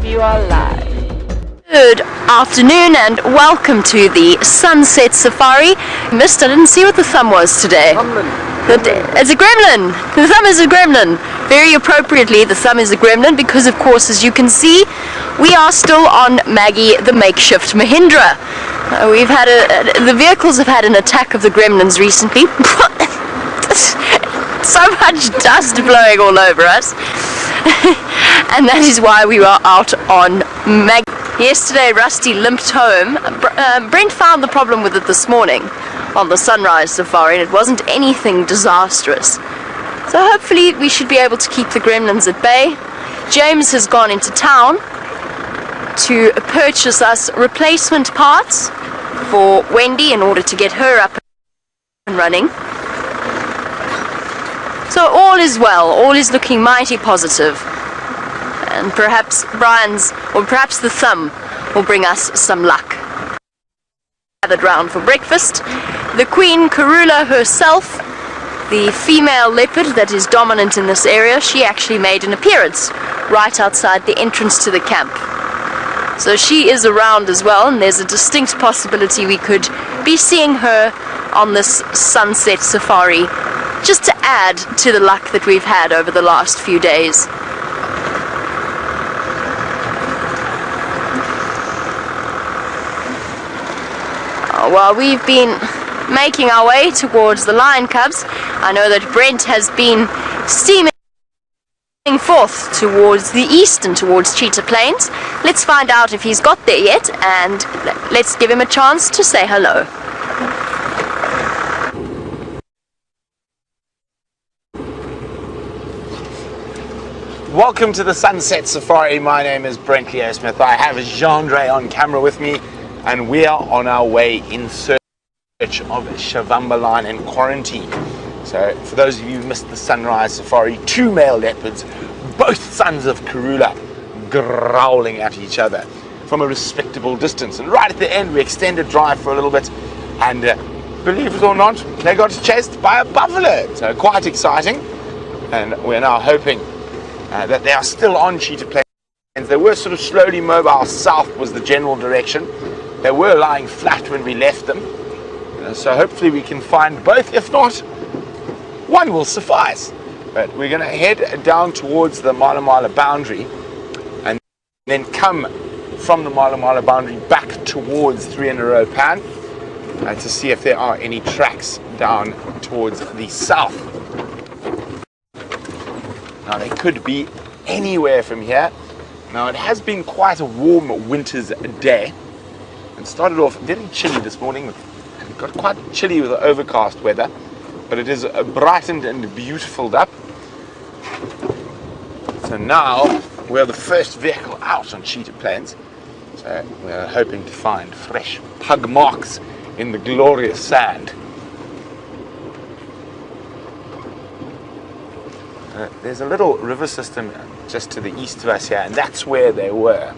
You are live. Good afternoon and welcome to the Sunset Safari. Missed, I didn't see what the thumb was today. It's a gremlin. The thumb is a gremlin. Very appropriately, the thumb is a gremlin because, of course, as you can see, we are still on Maggie, the makeshift Mahindra. We've had the vehicles have had an attack of the gremlins recently. So much dust blowing all over us. And that is why we were out on Maggie. Yesterday Rusty limped home. Brent found the problem with it this morning on the sunrise safari, and it wasn't anything disastrous. So hopefully we should be able to keep the gremlins at bay. James has gone into town to purchase us replacement parts for Wendy in order to get her up and running. So all is well, all is looking mighty positive. And perhaps perhaps the thumb will bring us some luck. Gathered round for breakfast. The Queen Karula herself, the female leopard that is dominant in this area, she actually made an appearance right outside the entrance to the camp. So she is around as well, and there's a distinct possibility we could be seeing her on this sunset safari, just to add to the luck that we've had over the last few days. While we've been making our way towards the lion cubs, I know that Brent has been steaming forth towards the east and towards Cheetah Plains. Let's find out if he's got there yet, and let's give him a chance to say hello. Welcome to the Sunset Safari. My name is Brent Smith. I have Jean-Dre on camera with me, and we are on our way in search of Shavamba lion in quarantine. So for those of you who missed the sunrise safari, 2 male leopards, both sons of Karula, growling at each other from a respectable distance. And right at the end we extended drive for a little bit, and believe it or not, they got chased by a buffalo. So quite exciting, and we're now hoping that they are still on Cheetah Plains. They were sort of slowly mobile south was the general direction. They were lying flat when we left them. So hopefully we can find both. If not, one will suffice. But we're going to head down towards the Mala Mala boundary and then come from the Mala Mala boundary back towards 3 in a row pan to see if there are any tracks down towards the south. Now they could be anywhere from here. Now it has been quite a warm winter's day. It started off very chilly this morning. It got quite chilly with the overcast weather, but it is brightened and beautifuled up. So now we're the first vehicle out on Cheetah Plains. So we're hoping to find fresh pug marks in the glorious sand. There's a little river system just to the east of us here, and that's where they were.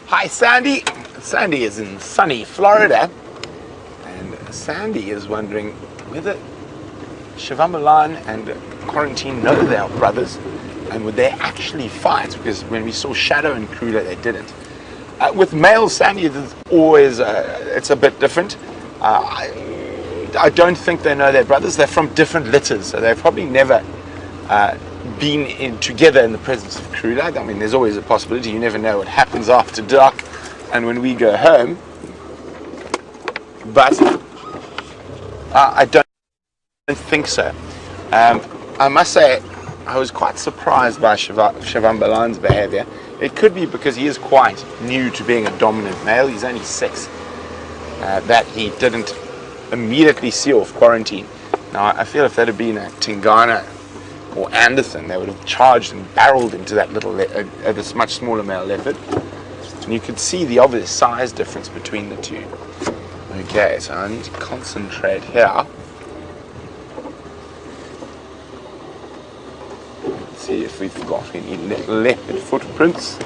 Hi Sandy! Sandy is in sunny Florida, and Sandy is wondering whether Shavamba lion and Quarantine know they are brothers, and would they actually fight, because when we saw Shadow and Karula they didn't. With male Sandy, it's always it's a bit different. I don't think they know they're brothers. They're from different litters, so they've probably never been together in the presence of Karula. I mean, there's always a possibility. You never know what happens after dark and when we go home. But I don't think so. I must say, I was quite surprised by Shavamba lion's behavior. It could be because he is quite new to being a dominant male. He's only 6. That he didn't immediately see off Quarantine. Now, I feel if that had been a Tingana or Anderson, they would have charged and barreled into that little, this much smaller male leopard. And you could see the obvious size difference between the two. Okay, so I need to concentrate here. Let's see if we've got any leopard footprints.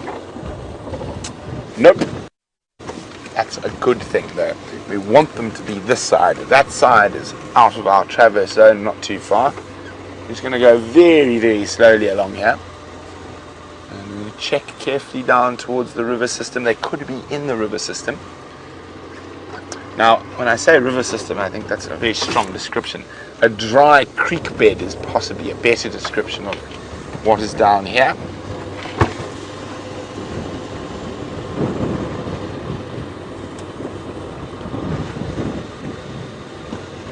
Nope. That's a good thing though. We want them to be this side. That side is out of our traverse zone, not too far. We're just going to go very, very slowly along here. And we check carefully down towards the river system. They could be in the river system. Now, when I say river system, I think that's a very strong description. A dry creek bed is possibly a better description of what is down here.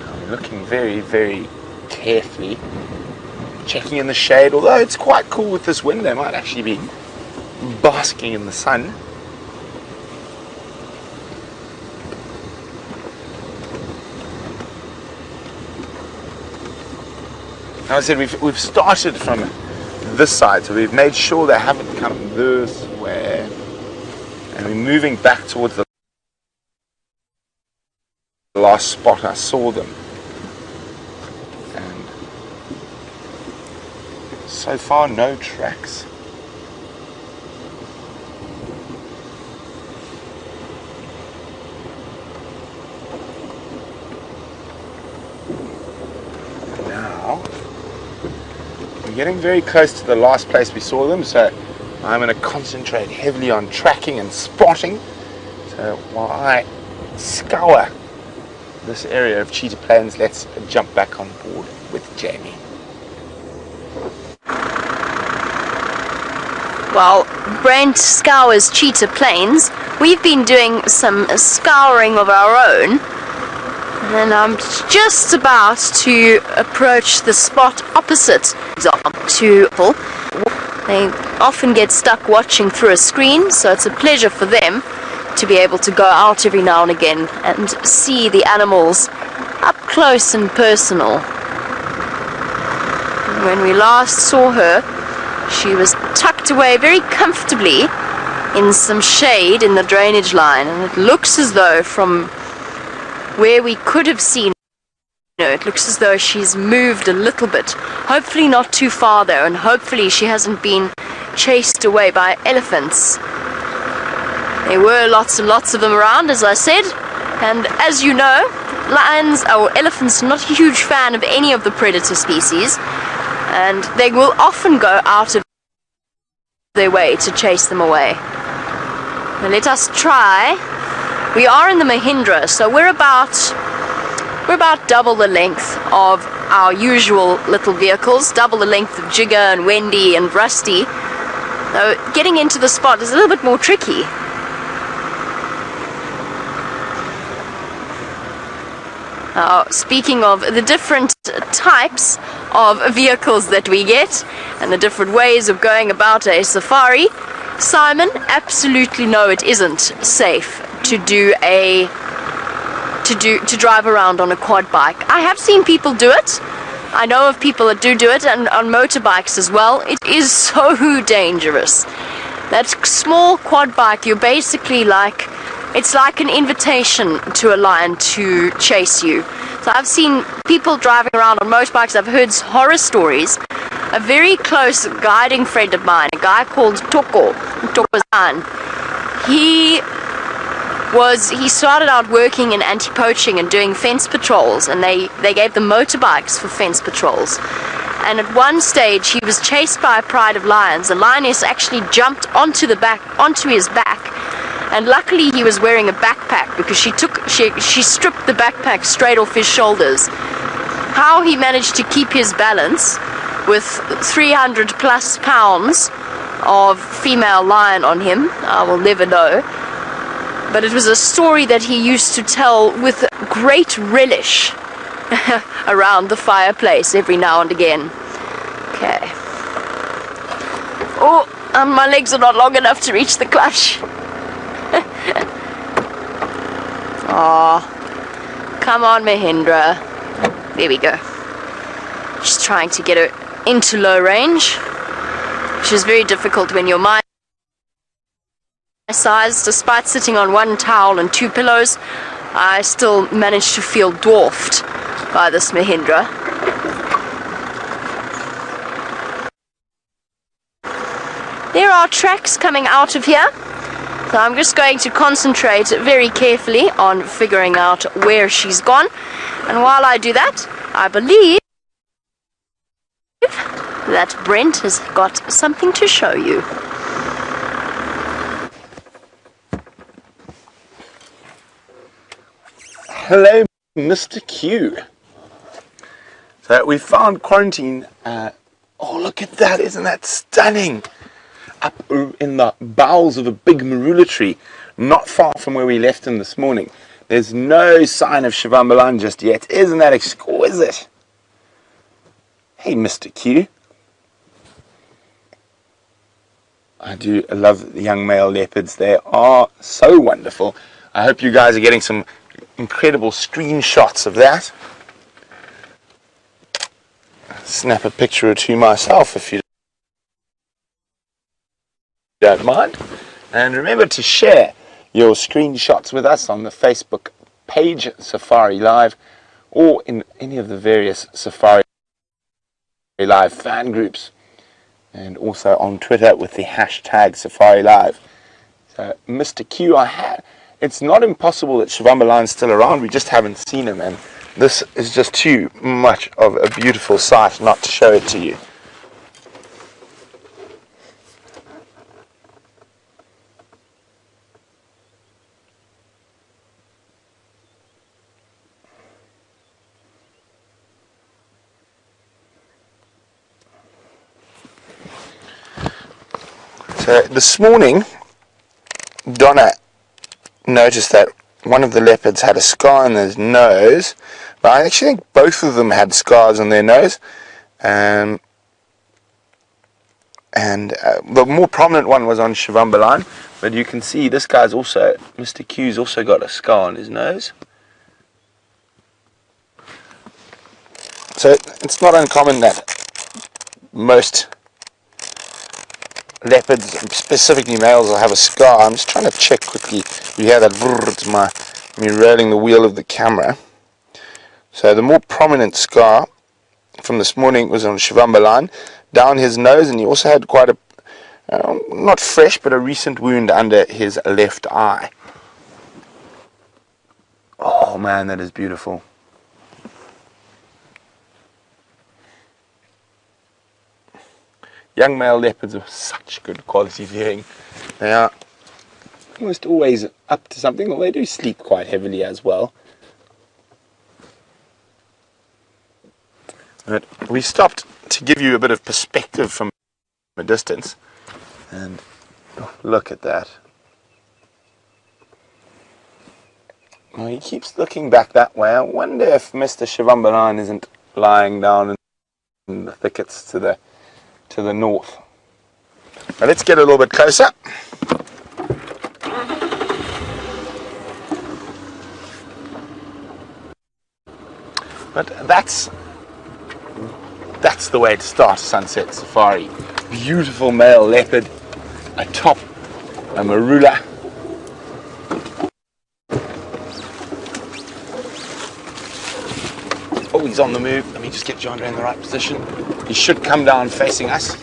I'm looking very, very carefully, checking in the shade. Although it's quite cool with this wind, they might actually be basking in the sun. Now I said we've started from this side, so we've made sure they haven't come this way, and we're moving back towards the last spot I saw them. And so far, no tracks. Now we're getting very close to the last place we saw them, so I'm going to concentrate heavily on tracking and spotting. So while I scour this area of Cheetah Plains, let's jump back on board with Jamie. While Brent scours Cheetah Plains, we've been doing some scouring of our own, and I'm just about to approach the spot opposite to people. They often get stuck watching through a screen, so it's a pleasure for them to be able to go out every now and again and see the animals up close and personal. When we last saw her, she was tucked away very comfortably in some shade in the drainage line, and it looks as though from where we could have seen her, it looks as though she's moved a little bit. Hopefully not too far though, and hopefully she hasn't been chased away by elephants. There were lots and lots of them around, as I said, and as you know, lions or elephants are not a huge fan of any of the predator species, and they will often go out of their way to chase them away. Now let us try. We are in the Mahindra, so we're about double the length of our usual little vehicles, double the length of Jigger and Wendy and Rusty. Though getting into the spot is a little bit more tricky. Now, speaking of the different types of vehicles that we get and the different ways of going about a safari, Simon, absolutely no, it isn't safe to drive around on a quad bike. I have seen people do it. I know of people that do it, and on motorbikes as well. It is so dangerous. That small quad bike, you're basically like, it's like an invitation to a lion to chase you. So I've seen people driving around on motorbikes. I've heard horror stories. A very close guiding friend of mine, a guy called Tokozan, he started out working in anti-poaching and doing fence patrols, and they gave them motorbikes for fence patrols. And at one stage he was chased by a pride of lions. The lioness actually jumped onto his back, and luckily he was wearing a backpack, because she stripped the backpack straight off his shoulders. How he managed to keep his balance with 300 plus pounds of female lion on him, I will never know. But it was a story that he used to tell with great relish around the fireplace every now and again. Okay. Oh, my legs are not long enough to reach the clutch. Oh, come on, Mahindra. There we go. Just trying to get her into low range, which is very difficult when you're my size. Despite sitting on one towel and two pillows, I still managed to feel dwarfed by this Mahindra. There are tracks coming out of here. So I'm just going to concentrate very carefully on figuring out where she's gone. And while I do that, I believe that Brent has got something to show you. Hello, Mr. Q. So we found quarantine. Oh, look at that. Isn't that stunning? Up in the bowels of a big marula tree, not far from where we left him this morning. There's no sign of Shivambalan just yet. Isn't that exquisite? Hey, Mr. Q. I do love the young male leopards. They are so wonderful. I hope you guys are getting some incredible screenshots of that. Snap a picture or two myself if you don't mind. And remember to share your screenshots with us on the Facebook page Safari Live, or in any of the various Safari Live fan groups, and also on Twitter with the hashtag Safari Live. So Mr. Q, it's not impossible that Shivambalan's still around, we just haven't seen him, and this is just too much of a beautiful sight not to show it to you. So this morning, Donna noticed that one of the leopards had a scar on his nose, but I actually think both of them had scars on their nose, and the more prominent one was on Shivambalan, but you can see this guy's also, Mr. Q's also got a scar on his nose. So it's not uncommon that most leopards, specifically males, will have a scar. I'm just trying to check quickly. You hear that brrr, it's me rolling the wheel of the camera. So the more prominent scar from this morning was on Shivambalan, down his nose, and he also had quite a, not fresh, but a recent wound under his left eye. Oh man, that is beautiful. Young male leopards are such good quality viewing. They are almost always up to something, although they do sleep quite heavily as well. But we stopped to give you a bit of perspective from a distance, and look at that. Well, he keeps looking back that way. I wonder if Mr. Shivambalan isn't lying down in the thickets to the north. Now let's get a little bit closer. But that's the way to start a sunset safari. Beautiful male leopard atop a marula. Oh, he's on the move. Let me just get John in the right position. He should come down facing us.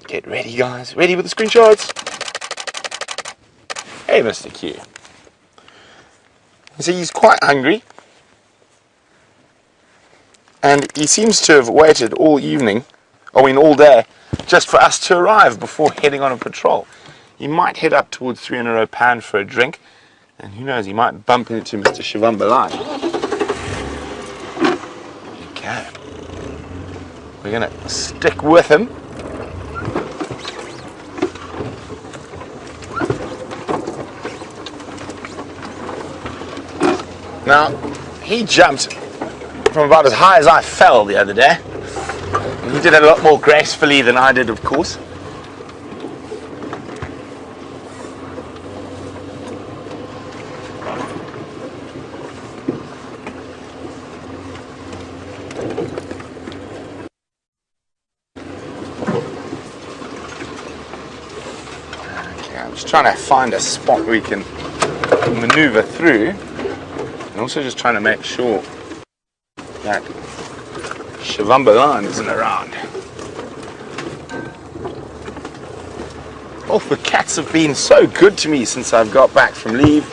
Get ready, guys. Ready with the screenshots. Hey, Mr. Q. You see, he's quite hungry. And he seems to have waited all evening, all day, just for us to arrive before heading on a patrol. He might head up towards 3 in a row pan for a drink. And who knows, he might bump into Mr. Shivambalan. Okay. We're going to stick with him. Now, he jumped from about as high as I fell the other day. And he did it a lot more gracefully than I did, of course. I'm just trying to find a spot we can maneuver through, and also just trying to make sure that Shivambalan isn't around. Oh, the cats have been so good to me since I've got back from leave.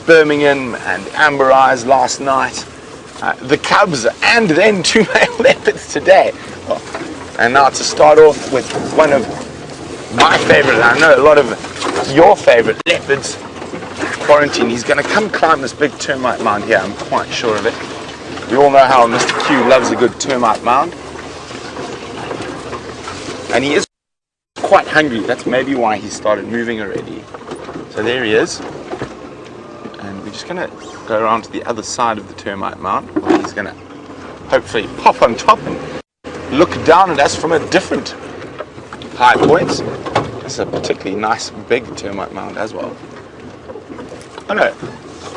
Birmingham and Amber Eyes last night. The cubs and then 2 male leopards today. Oh, and now to start off with one of my favorite, I know a lot of your favorite leopards, Quarantine. He's going to come climb this big termite mound here, I'm quite sure of it. We all know how Mr. Q loves a good termite mound. And he is quite hungry. That's maybe why he started moving already. So there he is. And we're just going to go around to the other side of the termite mound, where he's going to hopefully pop on top and look down at us from a different high point. This is a particularly nice big termite mound as well. Oh no,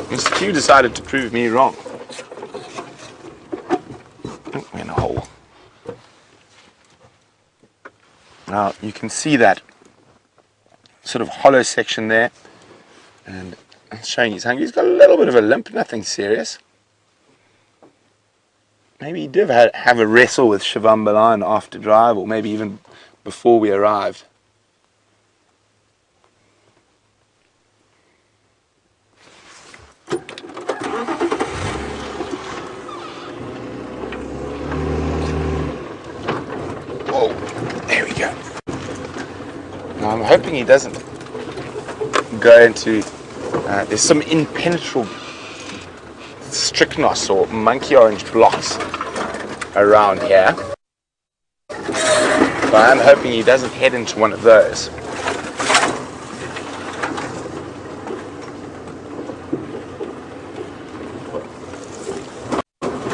Mr. Q decided to prove me wrong. Oh, we're in a hole. Now you can see that sort of hollow section there, and it's showing he's hungry. He's got a little bit of a limp, nothing serious. Maybe he did have a wrestle with Shivambalan after drive, or maybe even before we arrived. Whoa, there we go. Now I'm hoping he doesn't go into, there's some impenetrable strychnos or monkey orange blocks around here. But I'm hoping he doesn't head into one of those.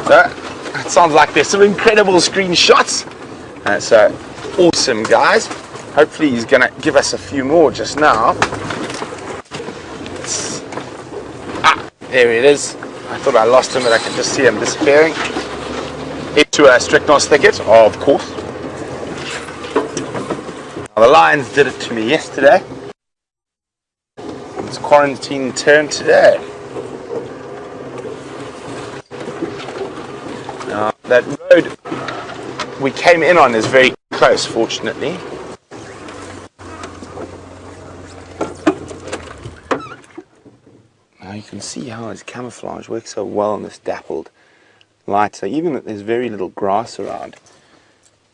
So, it sounds like there's some incredible screenshots. So, awesome guys. Hopefully he's going to give us a few more just now. There it is. I thought I lost him, but I could just see him disappearing into a strychnos thicket, of course. Now, the lions did it to me yesterday. It's Quarantine turn today. Now, that road we came in on is very close, fortunately. Now you can see how his camouflage works so well in this dappled light. So even if there's very little grass around,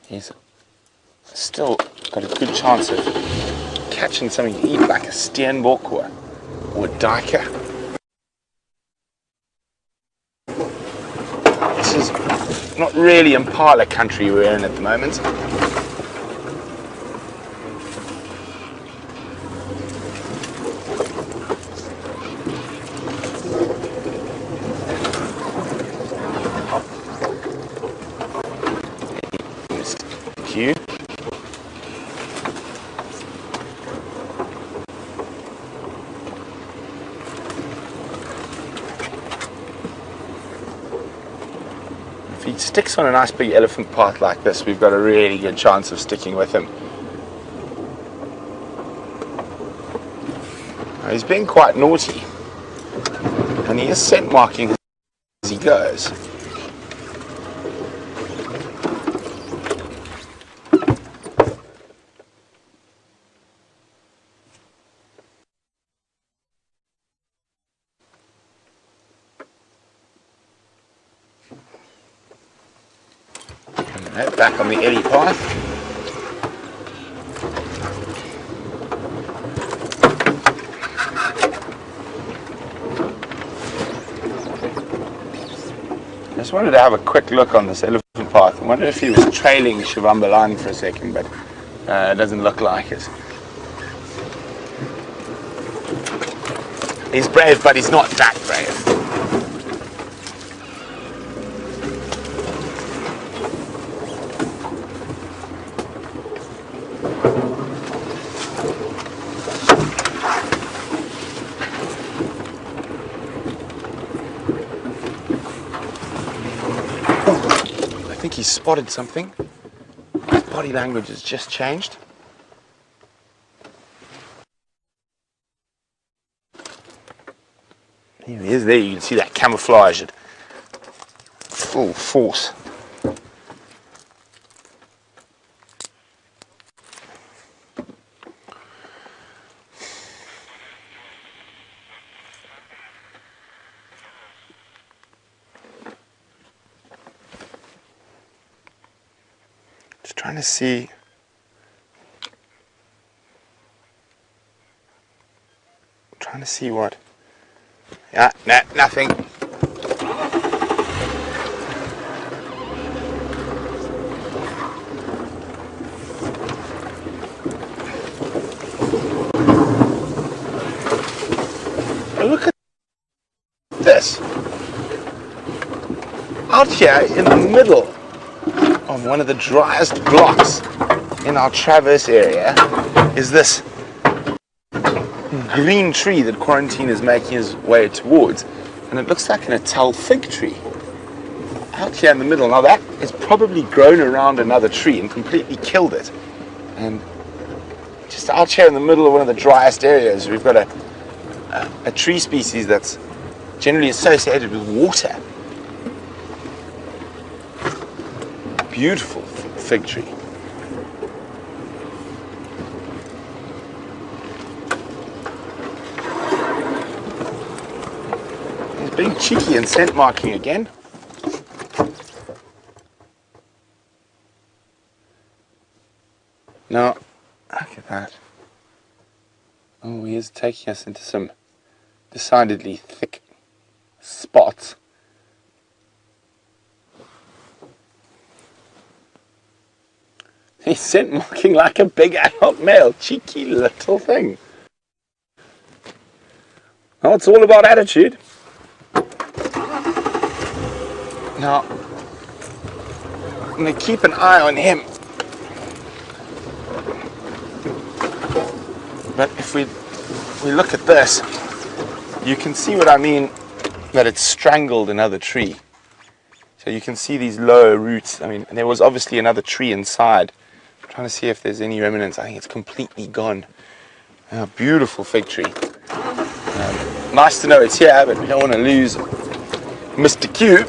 he's still got a good chance of catching something to eat, like a steenbok or a duiker. This is not really impala country we're in at the moment. You. If he sticks on a nice big elephant path like this, we've got a really good chance of sticking with him. Now, he's being quite naughty, and he is scent marking as he goes. Back on the eddy path. I just wanted to have a quick look on this elephant path. I wondered if he was trailing Shivambalan for a second, but it doesn't look like it. He's brave, but he's not that brave. I think he spotted something. His body language has just changed. Here he is there, you can see that camouflage at full force. Trying to see. Trying to see what. Yeah, nah, nothing. Look at this. Out here in the middle of one of the driest blocks in our traverse area is this green tree that Quarantine is making his way towards, and it looks like an Natal fig tree out here in the middle. Now that is probably grown around another tree and completely killed it, and just out here in the middle of one of the driest areas we've got a tree species that's generally associated with water. Beautiful fig tree. He's being cheeky and scent marking again. Now, look at that. Oh, he is taking us into some decidedly thick spots. He's scent marking like a big adult male. Cheeky little thing. Well, it's all about attitude. Now, I'm going to keep an eye on him. But if we look at this, you can see what I mean, that it's strangled another tree. So you can see these lower roots. I mean, there was obviously another tree inside. I'm trying to see if there's any remnants. I think it's completely gone. A beautiful fig tree. Nice to know it's here, but we don't want to lose Mr. Q.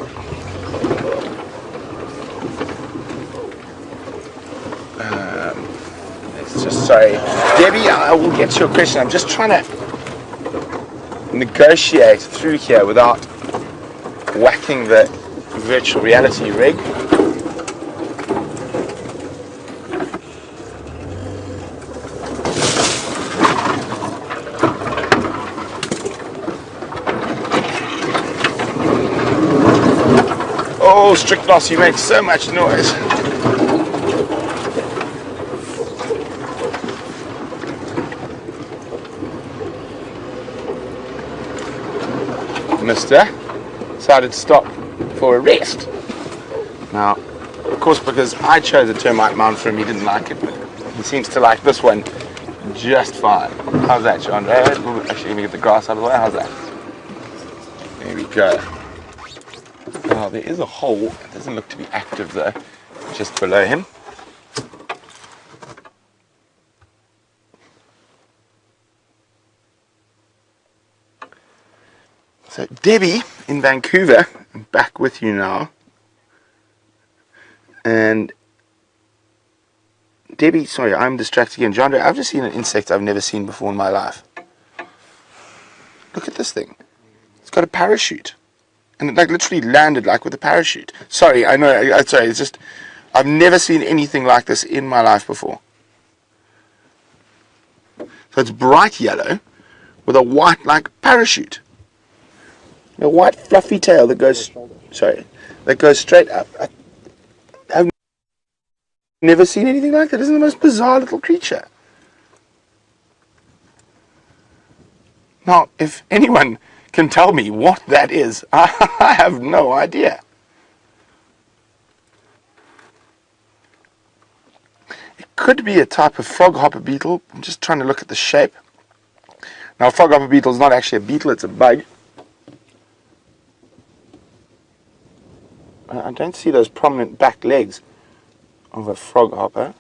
It's just, sorry. Debbie, I will get to your question. I'm just trying to negotiate through here without whacking the virtual reality rig. Oh, Strickloss, you make so much noise. Mister decided to stop for a rest. Now, of course, because I chose a termite mound for him, he didn't like it, but he seems to like this one just fine. How's that, John? Actually, let me get the grass out of the way. How's that? There we go. Oh, there is a hole. It doesn't look to be active though, just below him. So Debbie in Vancouver, I'm back with you now. And Debbie, sorry, I'm distracted again. John, I've just seen an insect I've never seen before in my life. Look at this thing. It's got a parachute. And it like literally landed like with a parachute. Sorry, I know, sorry, it's just, I've never seen anything like this in my life before. So it's bright yellow with a white like parachute. A white fluffy tail that goes, sorry, that goes straight up. I've never seen anything like that. Isn't it the most bizarre little creature? Now, if anyone can tell me what that is, I have no idea. It could be a type of froghopper beetle. I'm just trying to look at the shape. Now, a froghopper beetle is not actually a beetle, it's a bug. I don't see those prominent back legs of a froghopper.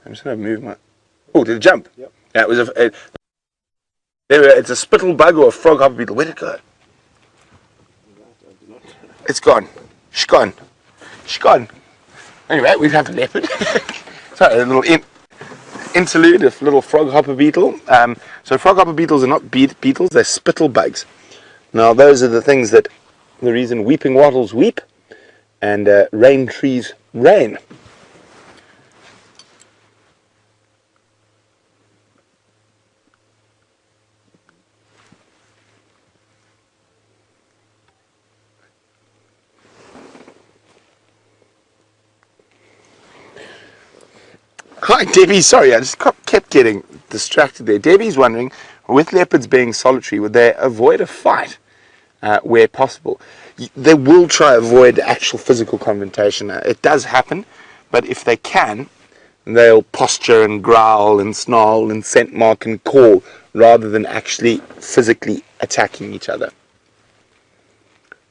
I'm just going to move my... Oh, did it jump? Yep. Yeah, it was it's a spittle bug or a froghopper beetle. Where'd it go? It's gone. She's gone. She's gone. Anyway, we have a leopard. Sorry, a little interlude of little froghopper beetle. So froghopper beetles are not beetles, they're spittle bugs. Now those are the things that, the reason weeping wattles weep and rain trees rain. Hi, Debbie. Sorry, I just kept getting distracted there. Debbie's wondering, with leopards being solitary, would they avoid a fight where possible? They will try avoid actual physical confrontation. It does happen, but if they can, they'll posture and growl and snarl and scent mark and call rather than actually physically attacking each other.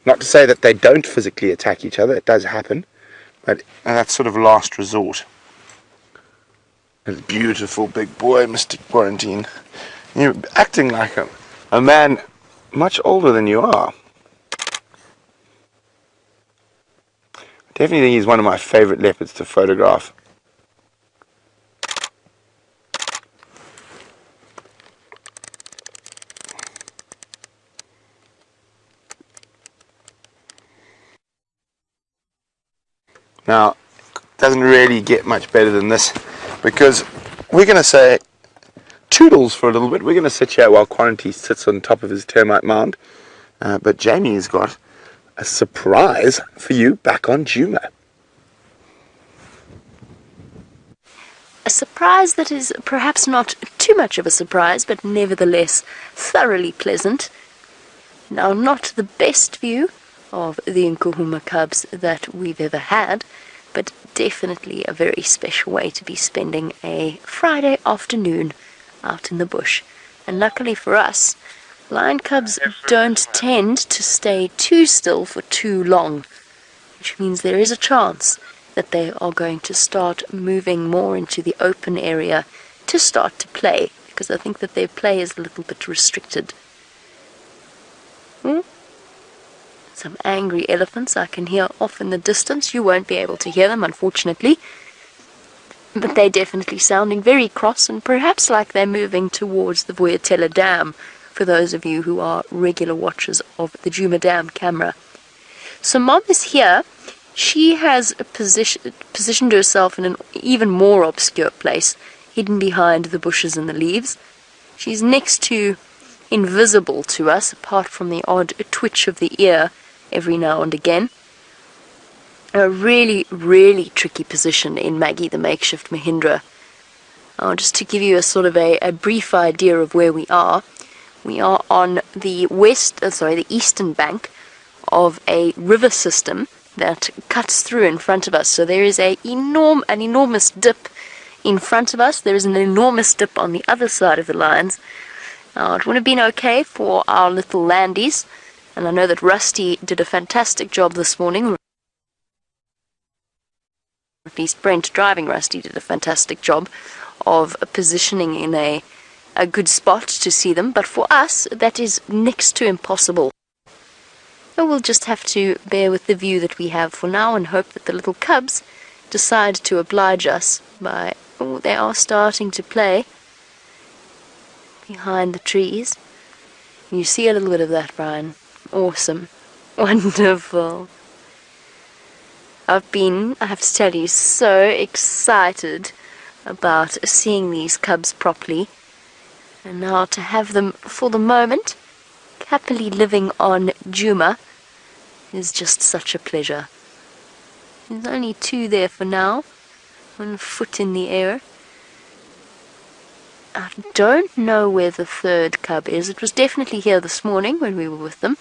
Not to say that they don't physically attack each other, it does happen, but that's sort of last resort. A beautiful big boy, Mr. Quarantine. You're acting like a man much older than you are. Definitely think he's one of my favorite leopards to photograph. Now, it doesn't really get much better than this, because we're going to say toodles for a little bit. We're going to sit here while Quarantine sits on top of his termite mound. But Jamie has got a surprise for you back on Djuma. A surprise that is perhaps not too much of a surprise, but nevertheless thoroughly pleasant. Now, not the best view of the Nkuhuma cubs that we've ever had, but definitely a very special way to be spending a Friday afternoon out in the bush. And luckily for us, lion cubs don't tend to stay too still for too long, which means there is a chance that they are going to start moving more into the open area to start to play, because I think that their play is a little bit restricted. Some angry elephants I can hear off in the distance. You won't be able to hear them, unfortunately, but they're definitely sounding very cross and perhaps like they're moving towards the Vuyatela Dam, for those of you who are regular watchers of the Djuma Dam camera. So Mom is here. She has positioned herself in an even more obscure place, hidden behind the bushes and the leaves. She's next to invisible to us, apart from the odd twitch of the ear every now and again. A really, really tricky position in Maggie the makeshift Mahindra. Just to give you a sort of a brief idea of where we are on the the eastern bank of a river system that cuts through in front of us. So there is an enormous dip in front of us. There is an enormous dip on the other side of the lines. Now, it would have been okay for our little landies, and I know that Rusty did a fantastic job this morning. Or at least Brent, driving Rusty, did a fantastic job of positioning in a good spot to see them, but for us that is next to impossible. So we'll just have to bear with the view that we have for now and hope that the little cubs decide to oblige us by, they are starting to play behind the trees. You see a little bit of that, Brian. Awesome. Wonderful. I have to tell you, so excited about seeing these cubs properly. And now to have them, for the moment, happily living on Djuma is just such a pleasure. There's only two there for now, 1 foot in the air. I don't know where the third cub is. It was definitely here this morning when we were with them.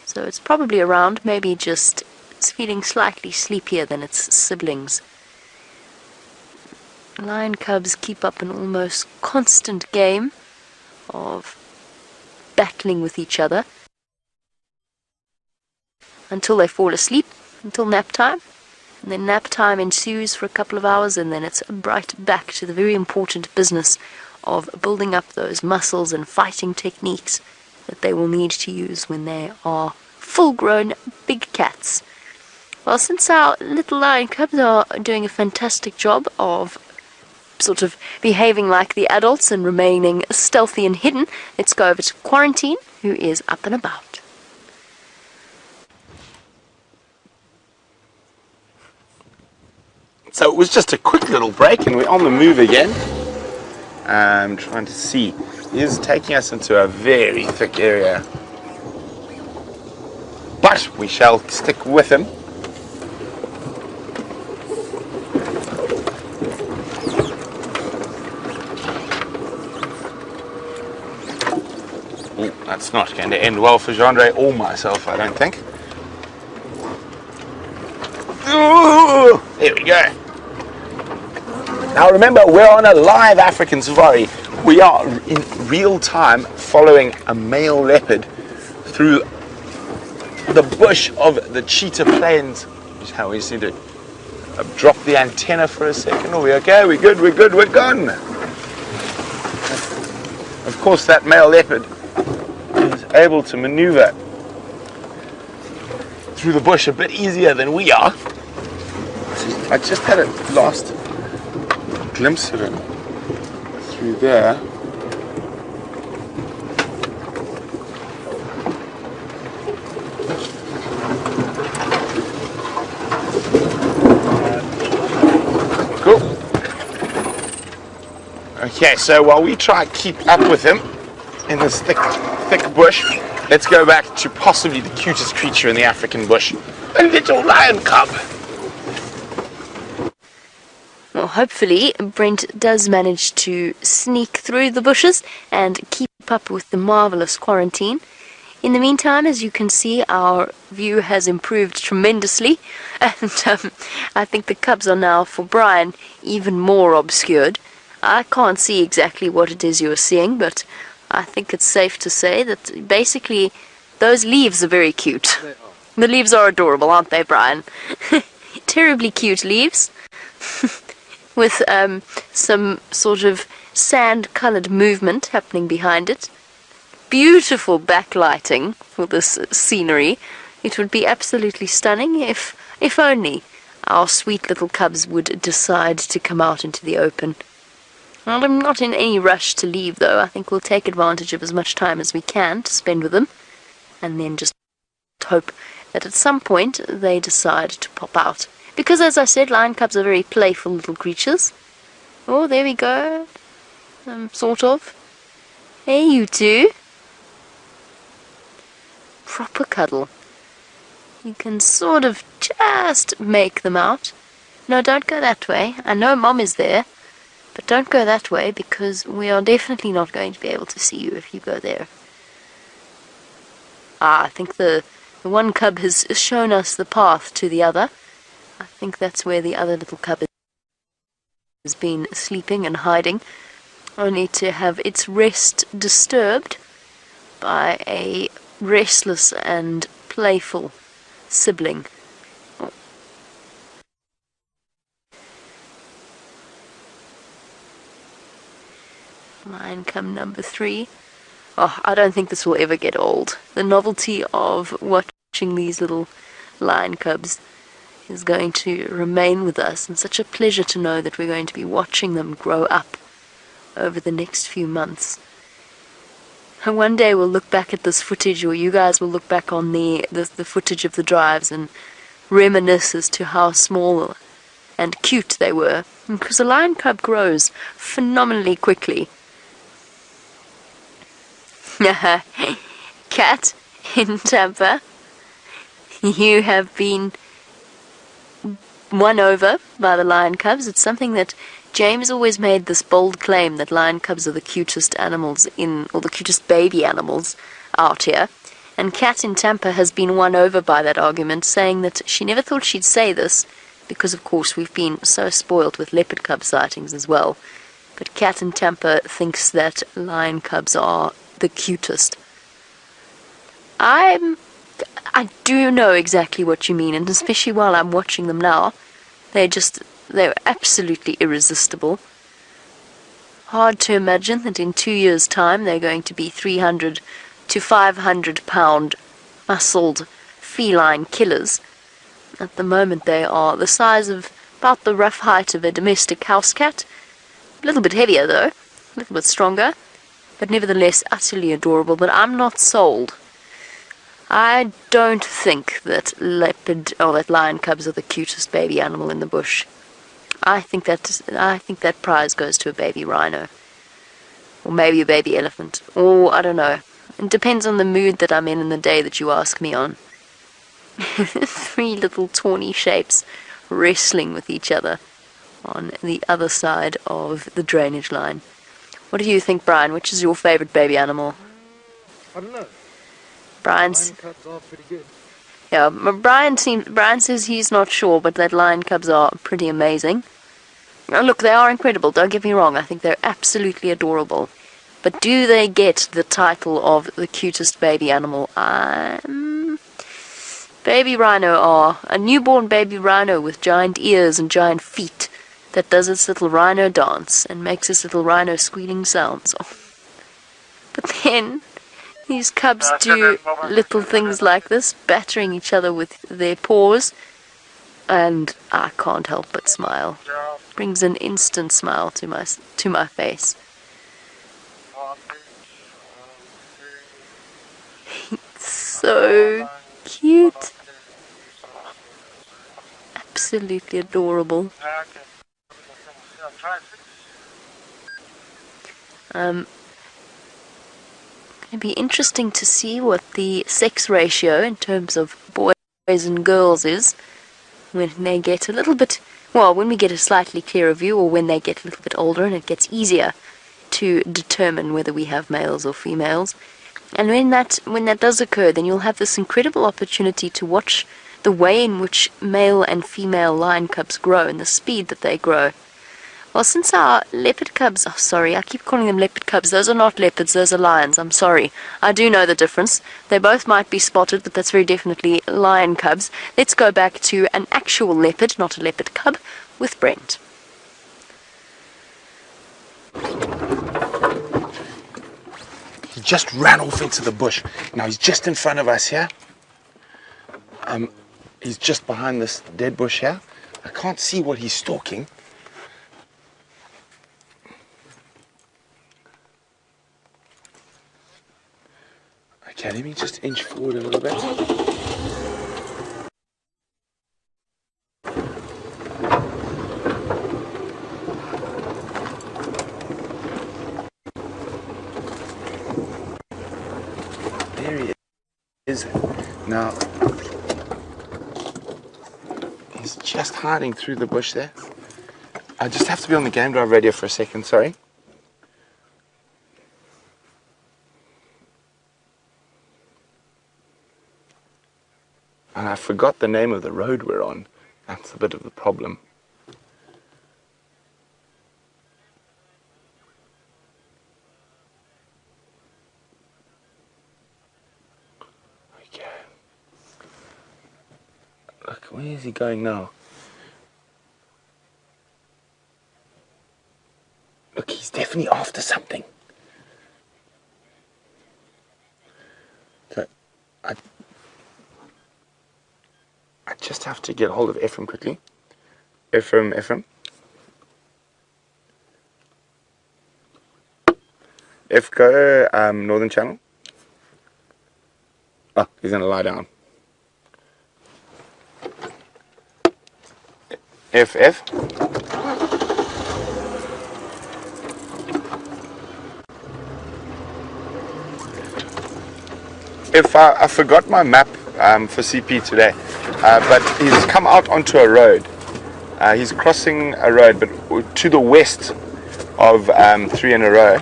So it's probably around, maybe just it's feeling slightly sleepier than its siblings. Lion cubs keep up an almost constant game of battling with each other until they fall asleep, until nap time. And then nap time ensues for a couple of hours, and then it's right back to the very important business of building up those muscles and fighting techniques that they will need to use when they are full-grown big cats. Well, since our little lion cubs are doing a fantastic job of sort of behaving like the adults and remaining stealthy and hidden, let's go over to Quarantine, who is up and about. So it was just a quick little break and we're on the move again. I'm trying to see. He is taking us into a very thick area. But we shall stick with him. That's not going to end well for Jandre or myself, I don't think. Ooh, there we go. Now remember, we're on a live African safari. We are in real time following a male leopard through the bush of the Cheetah Plains. Which is how we see to drop the antenna for a second. Are we okay? We're good, we're good, we're gone. Of course, that male leopard is able to maneuver through the bush a bit easier than we are. I just had a last glimpse of him through there. Cool. Okay, so while we try to keep up with him in this thick bush, let's go back to possibly the cutest creature in the African bush, a little lion cub. Well, hopefully Brent does manage to sneak through the bushes and keep up with the marvelous quarantine. In the meantime, as you can see, our view has improved tremendously, and I think the cubs are now, for Brian, even more obscured. I can't see exactly what it is you're seeing, but I think it's safe to say that basically those leaves are very cute. The leaves are adorable, aren't they, Brian? Terribly cute leaves. With some sort of sand-coloured movement happening behind it. Beautiful backlighting for this scenery. It would be absolutely stunning if only our sweet little cubs would decide to come out into the open. Well, I'm not in any rush to leave, though. I think we'll take advantage of as much time as we can to spend with them, and then just hope that at some point they decide to pop out. Because, as I said, lion cubs are very playful little creatures. Oh, there we go. Sort of. Hey, you two. Proper cuddle. You can sort of just make them out. No, don't go that way. I know Mom is there. But don't go that way, because we are definitely not going to be able to see you if you go there. Ah, I think the one cub has shown us the path to the other. I think that's where the other little cub has been sleeping and hiding, only to have its rest disturbed by a restless and playful sibling. Oh. Lion cub number 3. Oh, I don't think this will ever get old. The novelty of watching these little lion cubs is going to remain with us, and such a pleasure to know that we're going to be watching them grow up over the next few months. And one day we'll look back at this footage, or you guys will look back on the footage of the drives and reminisce as to how small and cute they were, because a lion cub grows phenomenally quickly. Cat in Tampa, you have been won over by the lion cubs. It's something that James always made this bold claim, that lion cubs are the cutest animals or the cutest baby animals out here. And Cat in Tampa has been won over by that argument, saying that she never thought she'd say this, because of course we've been so spoiled with leopard cub sightings as well. But Cat in Tampa thinks that lion cubs are the cutest. I do know exactly what you mean, and especially while I'm watching them now, they're absolutely irresistible. Hard to imagine that in 2 years' time they're going to be 300 to 500 pound muscled feline killers. At the moment they are the size of about the rough height of a domestic house cat. A little bit heavier though, a little bit stronger, but nevertheless utterly adorable. But I'm not sold. I don't think that lion cubs are the cutest baby animal in the bush. I think that prize goes to a baby rhino, or maybe a baby elephant, or I don't know. It depends on the mood that I'm in the day that you ask me on. 3 little tawny shapes wrestling with each other on the other side of the drainage line. What do you think, Brian? Which is your favourite baby animal? I don't know. Brian's... Lion cubs are pretty good. Yeah, Brian says he's not sure, but that lion cubs are pretty amazing. Oh, look, they are incredible, don't get me wrong, I think they're absolutely adorable. But do they get the title of the cutest baby animal? Baby rhino are a newborn baby rhino with giant ears and giant feet that does its little rhino dance and makes its little rhino squealing sounds. But then these cubs do little things like this, battering each other with their paws, and I can't help but smile. Brings an instant smile to my face. So cute. Absolutely adorable. It'd be interesting to see what the sex ratio in terms of boys and girls is when they get a little bit, well, when we get a slightly clearer view, or when they get a little bit older and it gets easier to determine whether we have males or females. And when that does occur, then you'll have this incredible opportunity to watch the way in which male and female lion cubs grow and the speed that they grow. Well, since our leopard cubs, oh sorry, I keep calling them leopard cubs, those are not leopards, those are lions, I'm sorry. I do know the difference. They both might be spotted, but that's very definitely lion cubs. Let's go back to an actual leopard, not a leopard cub, with Brent. He just ran off into the bush. Now he's just in front of us here. He's just behind this dead bush here. I can't see what he's stalking. Okay, let me just inch forward a little bit. There he is. Now, he's just hiding through the bush there. I just have to be on the game drive radio for a second, sorry. And I forgot the name of the road we're on. That's a bit of the problem. Okay. Look, where is he going now? Look, he's definitely after something. So, I just have to get hold of Ephraim quickly. Ephraim. Go Northern Channel. Oh, he's gonna lie down. F. If I forgot my map for CP today, but he's come out onto a road. He's crossing a road, but to the west of 3 in a row.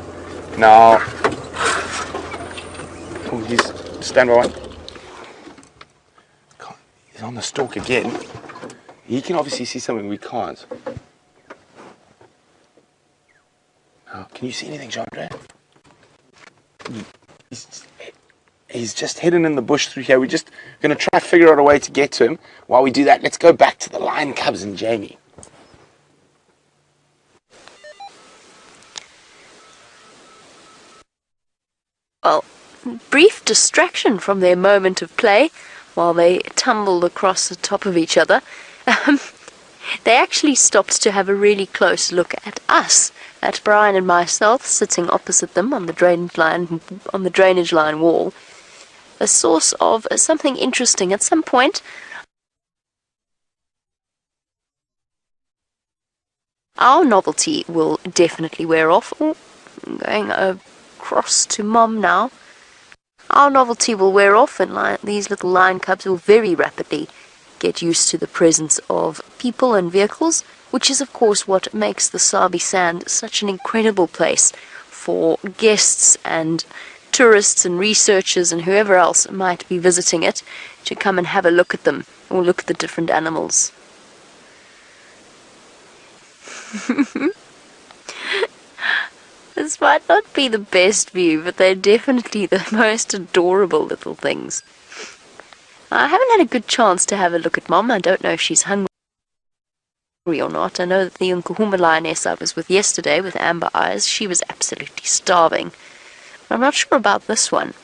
Now, oh, he's stand by one. He's on the stalk again. He can obviously see something we can't. Now, can you see anything, Chandra? He's just hidden in the bush through here. We're just going to try to figure out a way to get to him. While we do that, let's go back to the lion cubs and Jamie. Well, brief distraction from their moment of play while they tumbled across the top of each other. They actually stopped to have a really close look at us, at Brian and myself sitting opposite them on the drainage line wall. A source of something interesting. At some point, our novelty will definitely wear off. Oh, I'm going across to Mom now. Our novelty will wear off, and these little lion cubs will very rapidly get used to the presence of people and vehicles, which is of course what makes the Sabi Sand such an incredible place for guests and tourists and researchers and whoever else might be visiting it to come and have a look at them, or look at the different animals. This might not be the best view, but they're definitely the most adorable little things. I haven't had a good chance to have a look at Mom. I don't know if she's hungry or not. I know that the Nkuhuma lioness I was with yesterday with amber eyes, she was absolutely starving. I'm not sure about this one.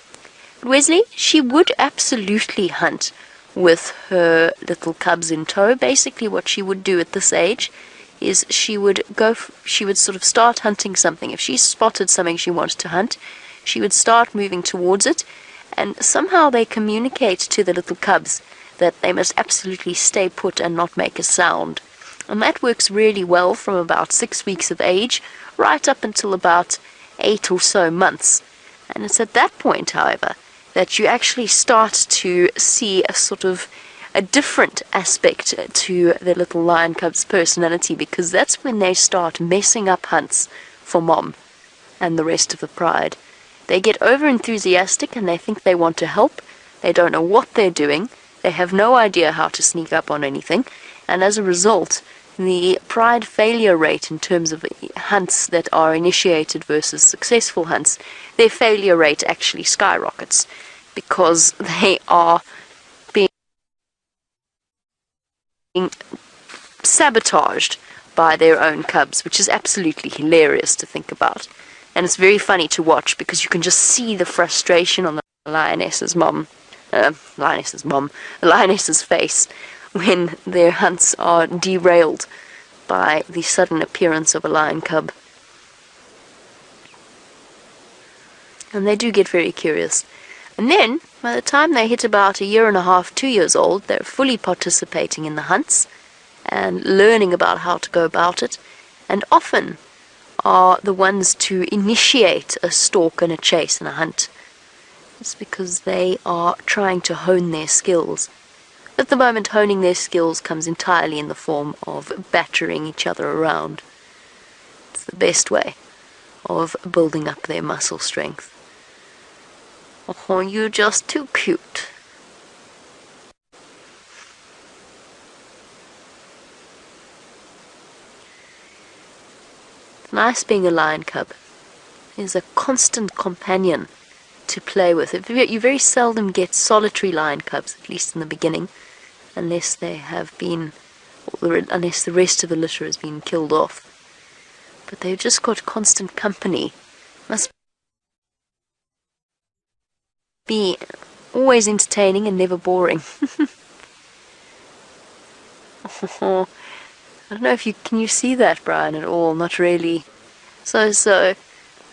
But Wesley, she would absolutely hunt with her little cubs in tow. Basically what she would do at this age is she would sort of start hunting something. If she spotted something she wanted to hunt, she would start moving towards it, and somehow they communicate to the little cubs that they must absolutely stay put and not make a sound. And that works really well from about 6 weeks of age right up until about 8 or so months. And it's at that point, however, that you actually start to see a different aspect to the little lion cub's personality, because that's when they start messing up hunts for Mom and the rest of the pride. They get over enthusiastic and they think they want to help. They don't know what they're doing. They have no idea how to sneak up on anything. And as a result, the pride failure rate in terms of hunts that are initiated versus successful hunts, their failure rate actually skyrockets because they are being sabotaged by their own cubs, which is absolutely hilarious to think about. And it's very funny to watch because you can just see the frustration on the lioness's face when their hunts are derailed by the sudden appearance of a lion cub. And they do get very curious. And then, by the time they hit about 1.5 to 2 years old, they're fully participating in the hunts and learning about how to go about it, and often are the ones to initiate a stalk and a chase and a hunt. It's because they are trying to hone their skills. At the moment, honing their skills comes entirely in the form of battering each other around. It's the best way of building up their muscle strength. Oh, you're just too cute. It's nice being a lion cub. There's a constant companion to play with. You very seldom get solitary lion cubs, at least in the beginning, unless they have been, unless the rest of the litter has been killed off. But they've just got constant company. Must be always entertaining and never boring. I don't know if can you see that, Brian, at all? Not really. So.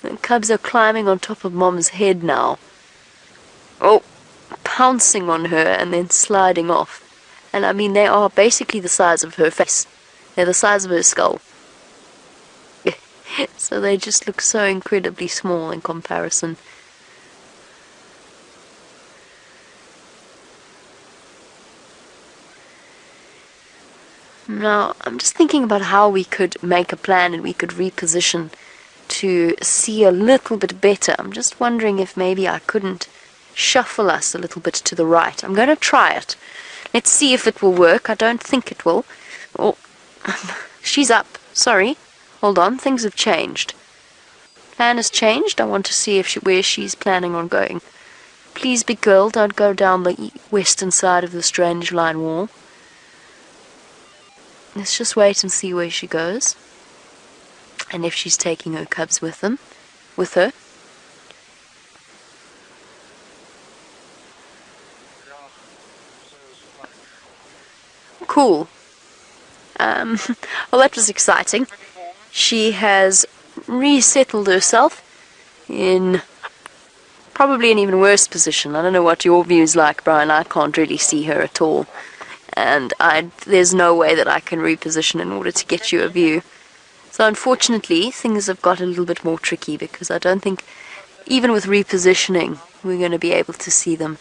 The cubs are climbing on top of Mom's head now. Oh, pouncing on her and then sliding off. And I mean, they are basically the size of her face. They're the size of her skull. So they just look so incredibly small in comparison. Now, I'm just thinking about how we could make a plan and we could reposition to see a little bit better. I'm just wondering if maybe I couldn't shuffle us a little bit to the right. I'm going to try it. Let's see if it will work. I don't think it will. Oh, she's up. Sorry. Hold on. Things have changed. Plan has changed. I want to see if where she's planning on going. Please, big girl, don't go down the western side of the strange line wall. Let's just wait and see where she goes. And if she's taking her cubs with her. Cool. Well, that was exciting. She has resettled herself in probably an even worse position. I don't know what your view's like, Brian. I can't really see her at all. And there's no way that I can reposition in order to get you a view. So unfortunately, things have got a little bit more tricky because I don't think, even with repositioning, we're going to be able to see them.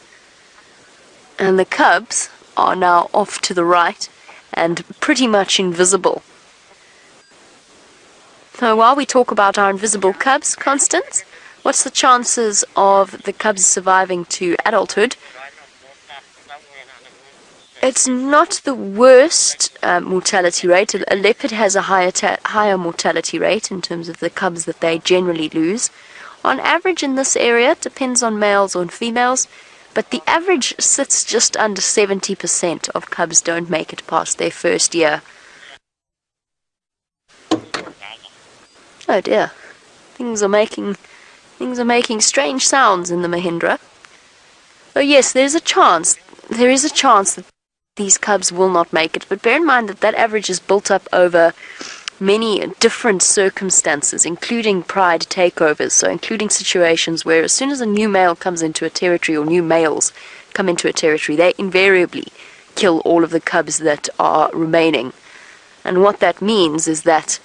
And the cubs are now off to the right and pretty much invisible. So while we talk about our invisible cubs, Constance, What's the chances of the cubs surviving to adulthood? It's not the worst mortality rate. A leopard has a higher mortality rate in terms of the cubs that they generally lose. On average in this area, it depends on males or females, but the average sits just under 70% of cubs don't make it past their first year. Oh dear, things are making strange sounds in the Mahindra. Oh yes, there is a chance that these cubs will not make it, but bear in mind that average is built up over many different circumstances, including pride takeovers, so including situations where as soon as a new male comes into a territory or new males come into a territory, they invariably kill all of the cubs that are remaining. And what that means is that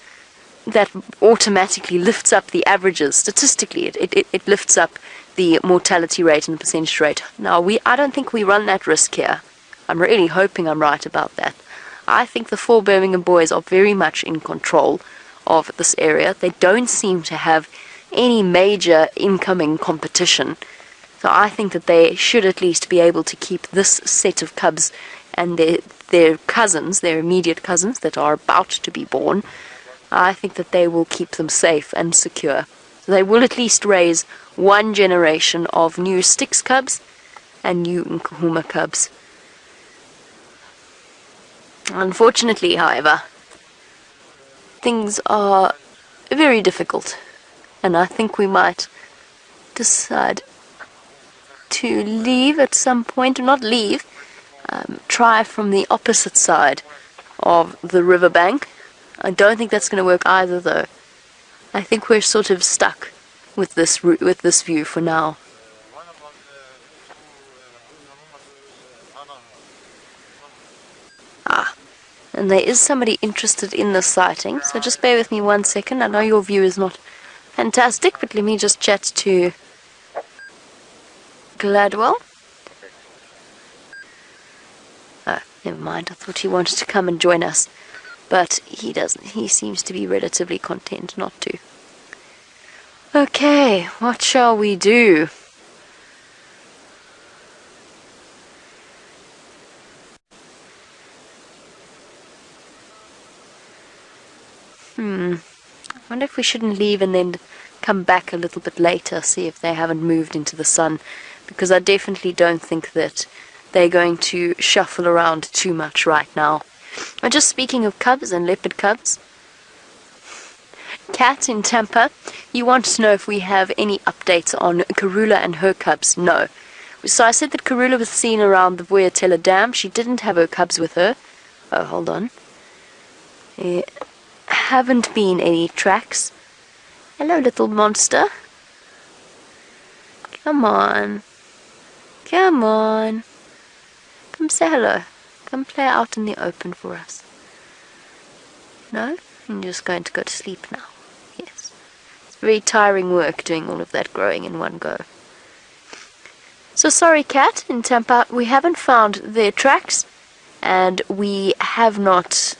automatically lifts up the averages. Statistically, it lifts up the mortality rate and the percentage rate. Now, I don't think we run that risk here. I'm really hoping I'm right about that. I think the 4 Birmingham boys are very much in control of this area. They don't seem to have any major incoming competition. So I think that they should at least be able to keep this set of cubs and their cousins, their immediate cousins that are about to be born. I think that they will keep them safe and secure. So they will at least raise one generation of new Styx cubs and new Nkuhuma cubs. Unfortunately, however, things are very difficult, and I think we might decide to leave at some point, or not leave, try from the opposite side of the riverbank. I don't think that's going to work either, though. I think we're sort of stuck with this view for now. And there is somebody interested in this sighting, so just bear with me 1 second. I know your view is not fantastic, but let me just chat to Gladwell. Oh, never mind, I thought he wanted to come and join us, but he doesn't. He seems to be relatively content not to. Okay, what shall we do? I wonder if we shouldn't leave and then come back a little bit later, see if they haven't moved into the sun, because I definitely don't think that they're going to shuffle around too much right now. And just speaking of cubs and leopard cubs, Cat in Tampa, you want to know if we have any updates on Karula and her cubs? No. So I said that Karula was seen around the Voyatella Dam. She didn't have her cubs with her. Oh, hold on. Haven't been any tracks. Hello, little monster. Come on. Come on. Come say hello. Come play out in the open for us. No? You're just going to go to sleep now. Yes. It's very tiring work doing all of that growing in one go. So sorry, Cat in Tampa, we haven't found their tracks, and we have not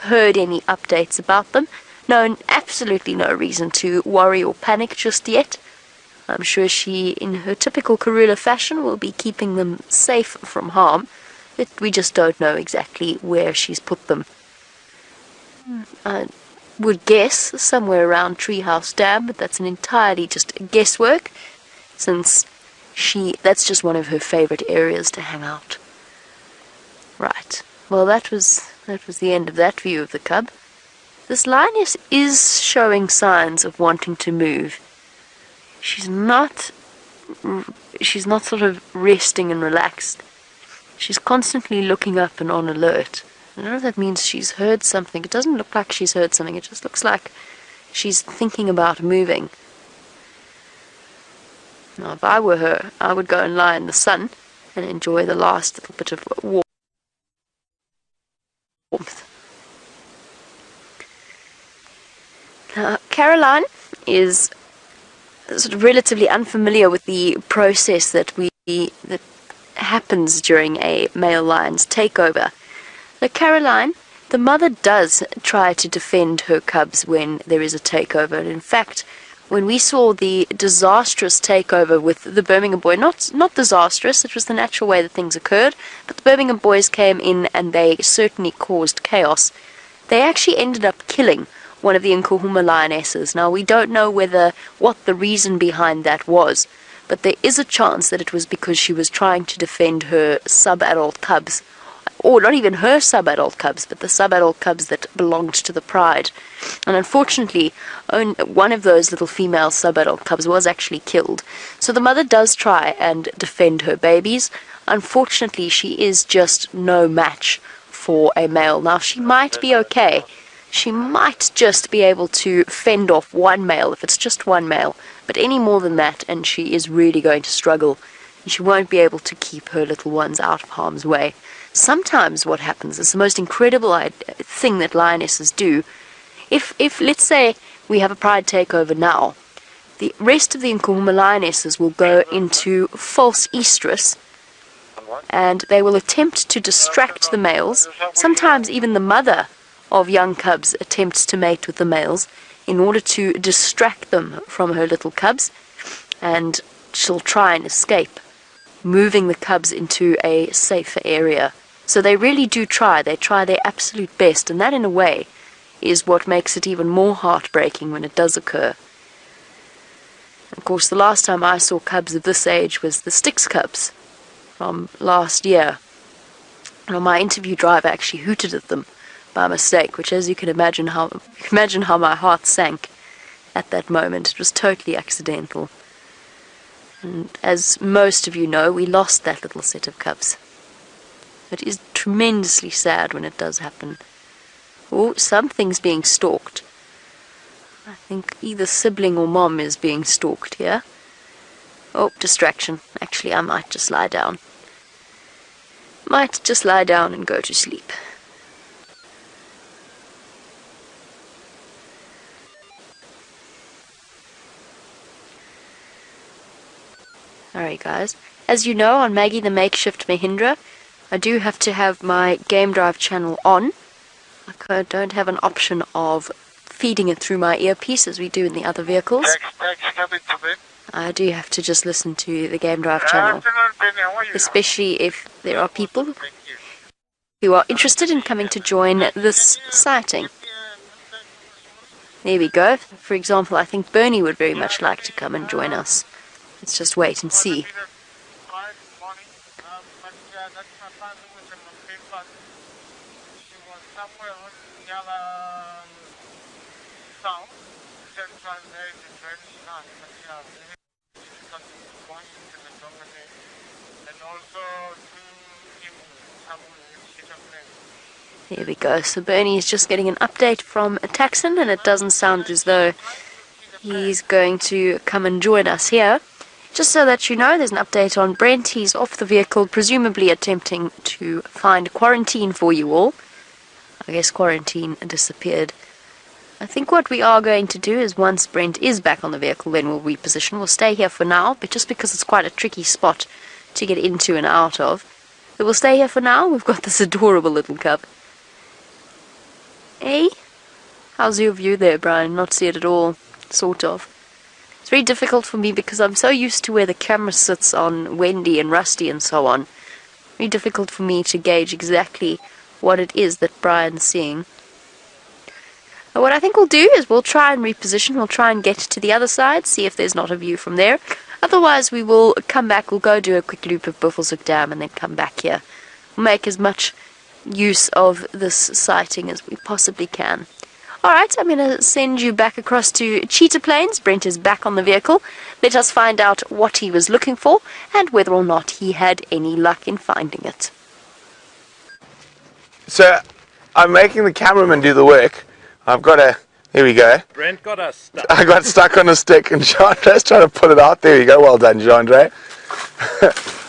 heard any updates about them. No, absolutely no reason to worry or panic just yet. I'm sure she, in her typical Karula fashion, will be keeping them safe from harm. We just don't know exactly where she's put them. I would guess somewhere around Treehouse Dam, but that's an entirely just guesswork, since that's just one of her favorite areas to hang out. Right. Well, that was the end of that view of the cub. This lioness is showing signs of wanting to move. She's not sort of resting and relaxed. She's constantly looking up and on alert. I don't know if that means she's heard something. It doesn't look like she's heard something. It just looks like she's thinking about moving. Now, if I were her, I would go and lie in the sun and enjoy the last little bit of warmth. Now, Caroline is sort of relatively unfamiliar with the process that happens during a male lion's takeover. Now, Caroline, the mother does try to defend her cubs when there is a takeover. In fact, when we saw the disastrous takeover with the Birmingham boy, not disastrous, it was the natural way that things occurred, but the Birmingham boys came in and they certainly caused chaos. They actually ended up killing one of the Nkuhuma lionesses. Now, we don't know what the reason behind that was, but there is a chance that it was because she was trying to defend her sub-adult cubs, or not even her sub-adult cubs, but the sub-adult cubs that belonged to the pride. And unfortunately, one of those little female sub-adult cubs was actually killed. So the mother does try and defend her babies. Unfortunately, she is just no match for a male. Now, she might be okay. She might just be able to fend off one male, if it's just one male. But any more than that, and she is really going to struggle. And she won't be able to keep her little ones out of harm's way. Sometimes what happens is the most incredible thing that lionesses do. If let's say we have a pride takeover now, the rest of the Nkuhuma lionesses will go into false estrus, and they will attempt to distract the males. Sometimes even the mother of young cubs attempts to mate with the males in order to distract them from her little cubs, and she'll try and escape, moving the cubs into a safer area. So they really do try. They try their absolute best, and that in a way is what makes it even more heartbreaking when it does occur. Of course, the last time I saw cubs of this age was the Styx cubs from last year. And on my interview drive, I actually hooted at them by mistake, which, as you can imagine how my heart sank at that moment. It was totally accidental. And as most of you know, we lost that little set of cubs. It is tremendously sad when it does happen. Oh, something's being stalked. I think either sibling or mom is being stalked here. Oh, distraction. Actually, I might just lie down. Might just lie down and go to sleep. Alright guys, as you know, on Maggie the Makeshift Mahindra, I do have to have my game drive channel on. I don't have an option of feeding it through my earpiece as we do in the other vehicles. I do have to just listen to the game drive channel, especially if there are people who are interested in coming to join this sighting. There we go. For example, I think Bernie would very much like to come and join us. Let's just wait and see. There we go. So Bernie is just getting an update from Taxon, and it doesn't sound as though he's going to come and join us here. Just so that you know, there's an update on Brent. He's off the vehicle, presumably attempting to find quarantine for you all. I guess quarantine disappeared. I think what we are going to do is once Brent is back on the vehicle, then we'll reposition. We'll stay here for now, but just because it's quite a tricky spot to get into and out of. But we'll stay here for now. We've got this adorable little cub. Hey? How's your view there, Brian? Not see it at all. Sort of. It's very difficult for me because I'm so used to where the camera sits on Wendy and Rusty and so on. Very difficult for me to gauge exactly what it is that Brian's seeing. But what I think we'll do is we'll try and reposition. We'll try and get to the other side, see if there's not a view from there. Otherwise, we will come back. We'll go do a quick loop of Buffelshoek Dam and then come back here. We'll make as much use of this sighting as we possibly can. Alright, I'm going to send you back across to Cheetah Plains. Brent is back on the vehicle. Let us find out what he was looking for and whether or not he had any luck in finding it. So, I'm making the cameraman do the work. I've got a... Here we go. Brent got us stuck. I got stuck on a stick and Jean-Andre's trying to pull it out. There you go. Well done, Jean-Andre.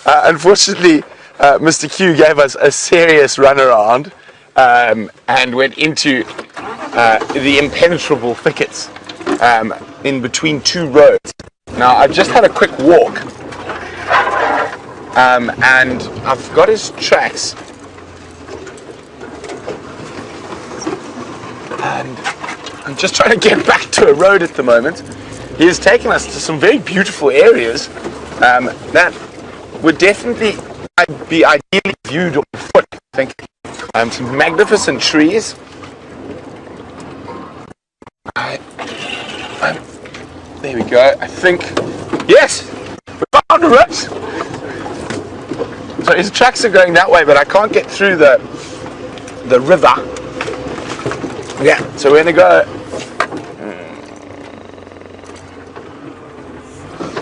Unfortunately, Mr. Q gave us a serious runaround and went into the impenetrable thickets in between two roads. Now, I've just had a quick walk and I've got his tracks. And I'm just trying to get back to a road at the moment. he has taken us to some very beautiful areas that would definitely be ideally viewed on foot, I think. Some magnificent trees. There we go. I think, yes, we found a route. So his tracks are going that way, but I can't get through the river. Yeah, so we're gonna go.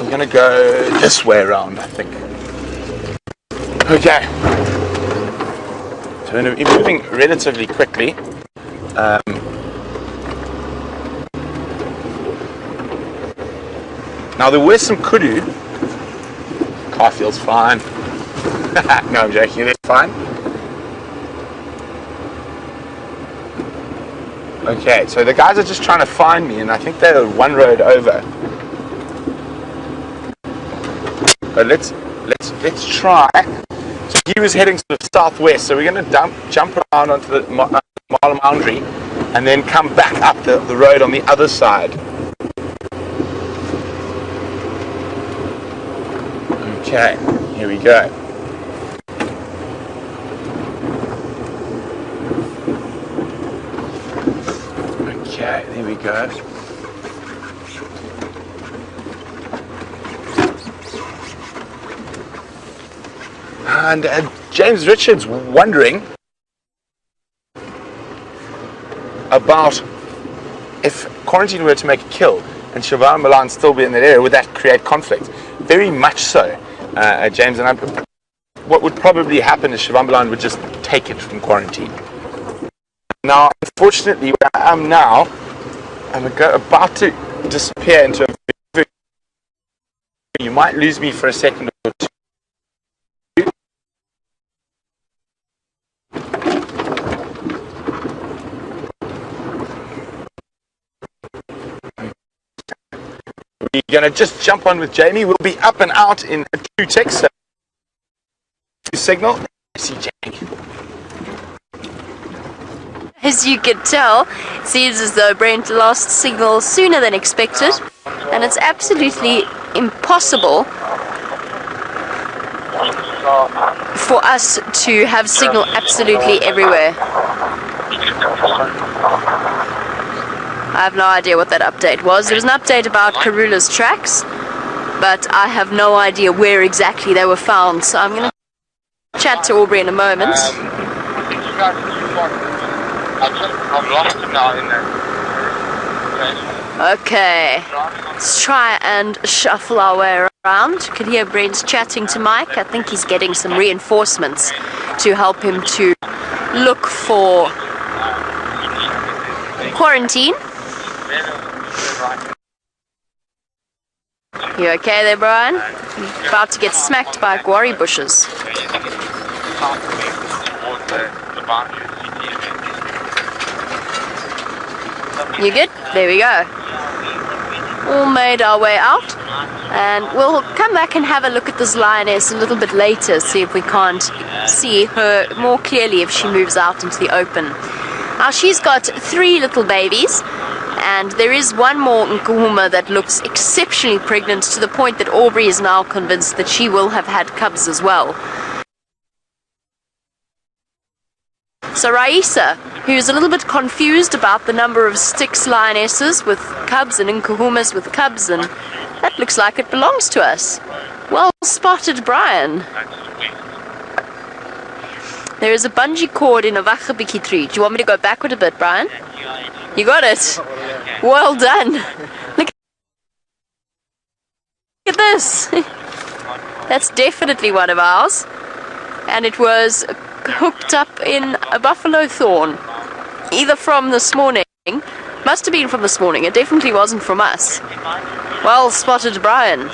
We're gonna go this way around, I think. Okay. So we're moving relatively quickly. Now there were some kudu. Car feels fine. No, I'm joking, it's fine. Okay, so the guys are just trying to find me, and I think they're one road over. But let's try. So he was heading sort of southwest, so we're going to jump around onto the Marlin boundary, and then come back up the road on the other side. Okay, here we go. Okay, there we go. And James Richards wondering about if quarantine were to make a kill and Siobhan Milan still be in that area, would that create conflict? Very much so, James. And what would probably happen is Siobhan Milan would just take it from quarantine. Now, unfortunately, where I am now, I'm about to disappear into a very, you might lose me for a second or two. We're going to just jump on with Jamie. We'll be up and out in 2 ticks. So signal. I see Jamie. As you can tell, it seems as though Brent lost signal sooner than expected, and it's absolutely impossible for us to have signal absolutely everywhere. I have no idea what that update was. There was an update about Karula's tracks, but I have no idea where exactly they were found, so I'm going to chat to Aubrey in a moment. I've lost him now in there. Okay, let's try and shuffle our way around. You can hear Brent chatting to Mike. I think he's getting some reinforcements to help him to look for quarantine. You okay there, Brian? You're about to get smacked by guarri bushes. You good? There we go. All made our way out, and we'll come back and have a look at this lioness a little bit later, see if we can't see her more clearly if she moves out into the open. Now she's got 3 little babies, and there is one more Nkuhuma that looks exceptionally pregnant, to the point that Aubrey is now convinced that she will have had cubs as well. So Raisa, who's a little bit confused about the number of Styx lionesses with cubs and Nkuhumas with cubs, and that looks like it belongs to us. Well spotted, Brian. There is a bungee cord in a wachabiki tree. Do you want me to go backward a bit, Brian? You got it. Well done. Look at this. That's definitely one of ours. And it was hooked up in a buffalo thorn. Either from this morning. Must have been from this morning. It definitely wasn't from us. Well spotted, Brian.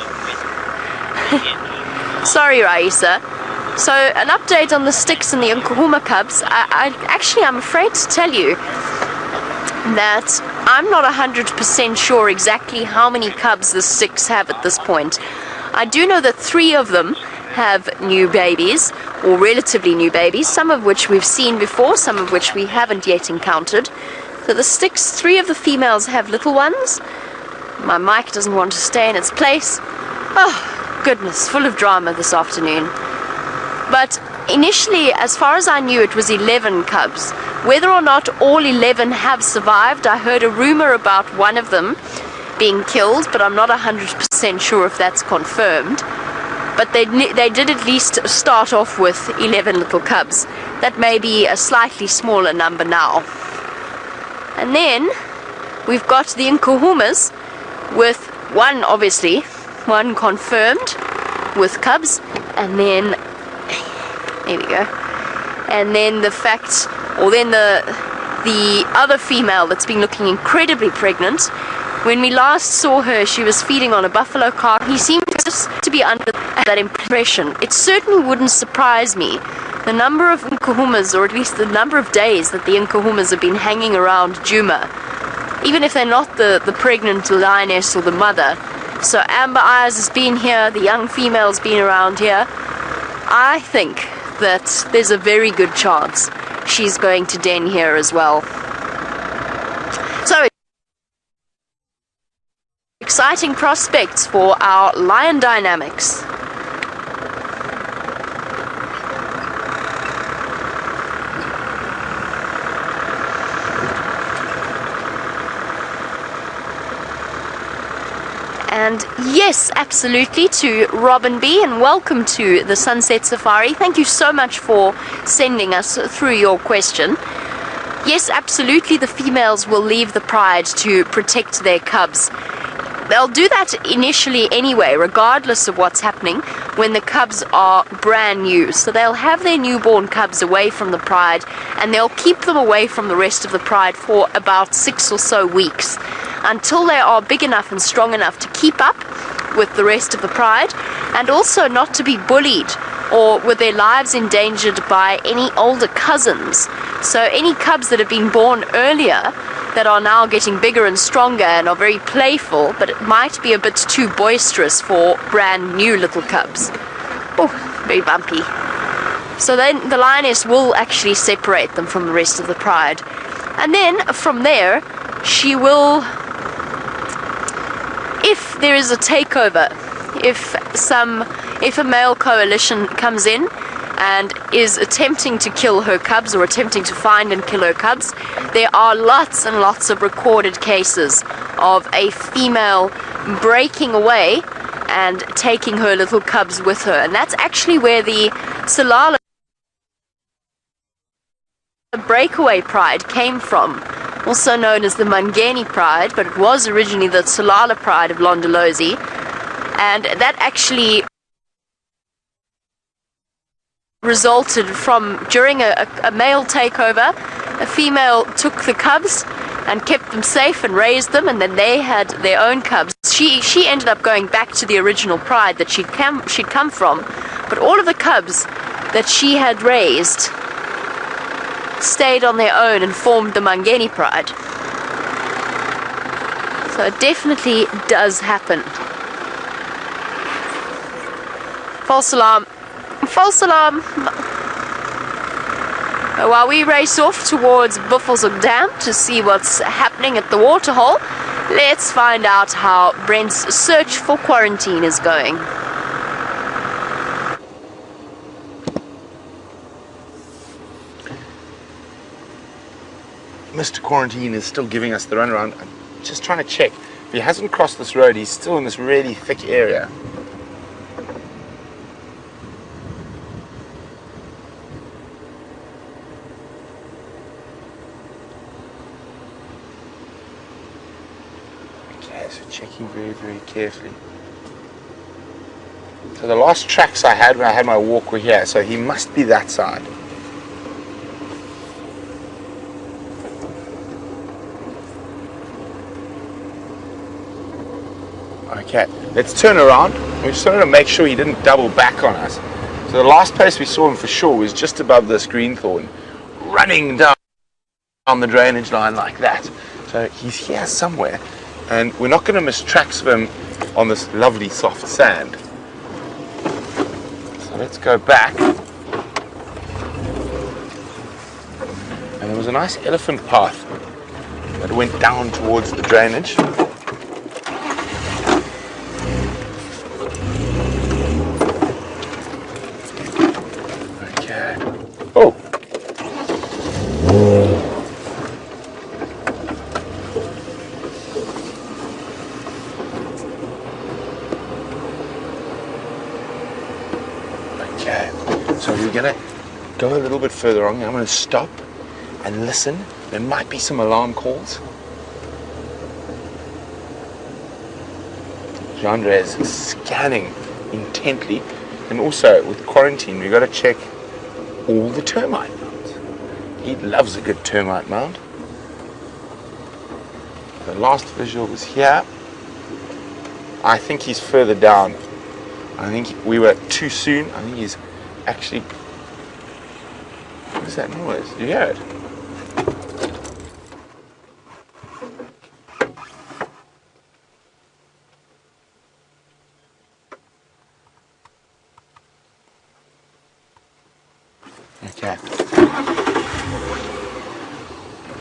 Sorry, Raisa. So, an update on the Styx and the Nkuhuma cubs. I'm afraid to tell you that I'm not 100% sure exactly how many cubs the Styx have at this point. I do know that 3 of them have new babies, or relatively new babies, some of which we've seen before, some of which we haven't yet encountered. So the Styx, 3 of the females have little ones, My mic doesn't want to stay in its place. Oh, goodness, full of drama this afternoon. But initially, as far as I knew, it was 11 cubs. Whether or not all 11 have survived, I heard a rumor about one of them being killed, but I'm not 100% sure if that's confirmed. But they did at least start off with 11 little cubs. That may be a slightly smaller number now. And then we've got the Nkuhumas with one, obviously, one confirmed with cubs, and then, there we go, and then the fact, or then the other female that's been looking incredibly pregnant. When we last saw her, she was feeding on a buffalo calf. He seemed to be under that impression. It certainly wouldn't surprise me the number of Nkuhumas, or at least the number of days that the Nkuhumas have been hanging around Djuma, even if they're not the pregnant lioness or the mother. So Amber Eyes has been here, the young female's been around here. I think that there's a very good chance she's going to den here as well. So, exciting prospects for our lion dynamics. And yes, absolutely, to Robin B, and welcome to the Sunset Safari. Thank you so much for sending us through your question. Yes, absolutely, the females will leave the pride to protect their cubs. They'll do that initially anyway, regardless of what's happening, when the cubs are brand new. So they'll have their newborn cubs away from the pride, and they'll keep them away from the rest of the pride for about 6 or so weeks, until they are big enough and strong enough to keep up with the rest of the pride, and also not to be bullied or with their lives endangered by any older cousins. So any cubs that have been born earlier that are now getting bigger and stronger and are very playful, but it might be a bit too boisterous for brand new little cubs. Oh, very bumpy. So then the lioness will actually separate them from the rest of the pride. And then from there, she will, if there is a takeover, if a male coalition comes in and is attempting to kill her cubs, or attempting to find and kill her cubs, there are lots and lots of recorded cases of a female breaking away and taking her little cubs with her. And that's actually where the Salala breakaway pride came from, also known as the Mangeni pride, but it was originally the Salala pride of Londolozi. And that actually resulted from, during a male takeover, a female took the cubs and kept them safe and raised them, and then they had their own cubs. She ended up going back to the original pride that she'd come from, but all of the cubs that she had raised stayed on their own and formed the Mangeni pride. So it definitely does happen. False alarm. False alarm. While we race off towards Buffelshoek Dam to see what's happening at the waterhole, let's find out how Brent's search for quarantine is going. Mr. Quarantine is still giving us the runaround. I'm just trying to check. If he hasn't crossed this road, he's still in this really thick area. So checking very, very carefully. So the last tracks I had when I had my walk were here, so he must be that side. Okay, let's turn around. We just wanted to make sure he didn't double back on us. So the last place we saw him for sure was just above this green thorn, running down the drainage line like that. So he's here somewhere. And we're not going to miss tracks of him on this lovely soft sand. So let's go back. And there was a nice elephant path that went down towards the drainage. So we're gonna go a little bit further on. I'm gonna stop and listen. There might be some alarm calls. Chandra is scanning intently, and also with quarantine we got to check all the termite mounds. He loves a good termite mound. The last visual was here. I think he's further down. I think we were too soon. I think he's actually... What is that noise? Do you hear it?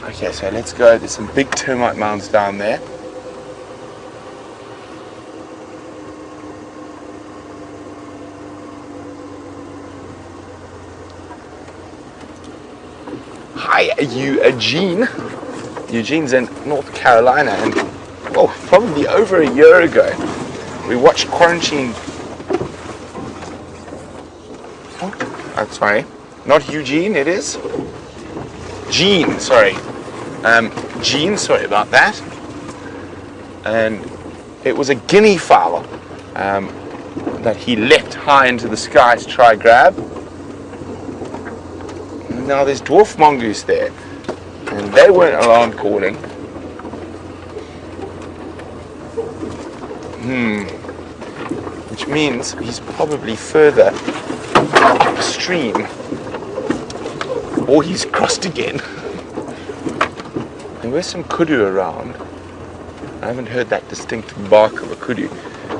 Okay, so let's go. There's some big termite mounds down there. Hi, Eugene. Eugene's in North Carolina, and probably over a year ago, we watched Quarantine. Sorry, not Eugene. It is Gene. Sorry. Gene, sorry about that. And it was a guinea fowl that he leapt high into the sky to try grab. And now there's dwarf mongoose there, and they weren't alarm calling. Which means he's probably further upstream, or he's crossed again. There were some kudu around. I haven't heard that distinct bark of a kudu.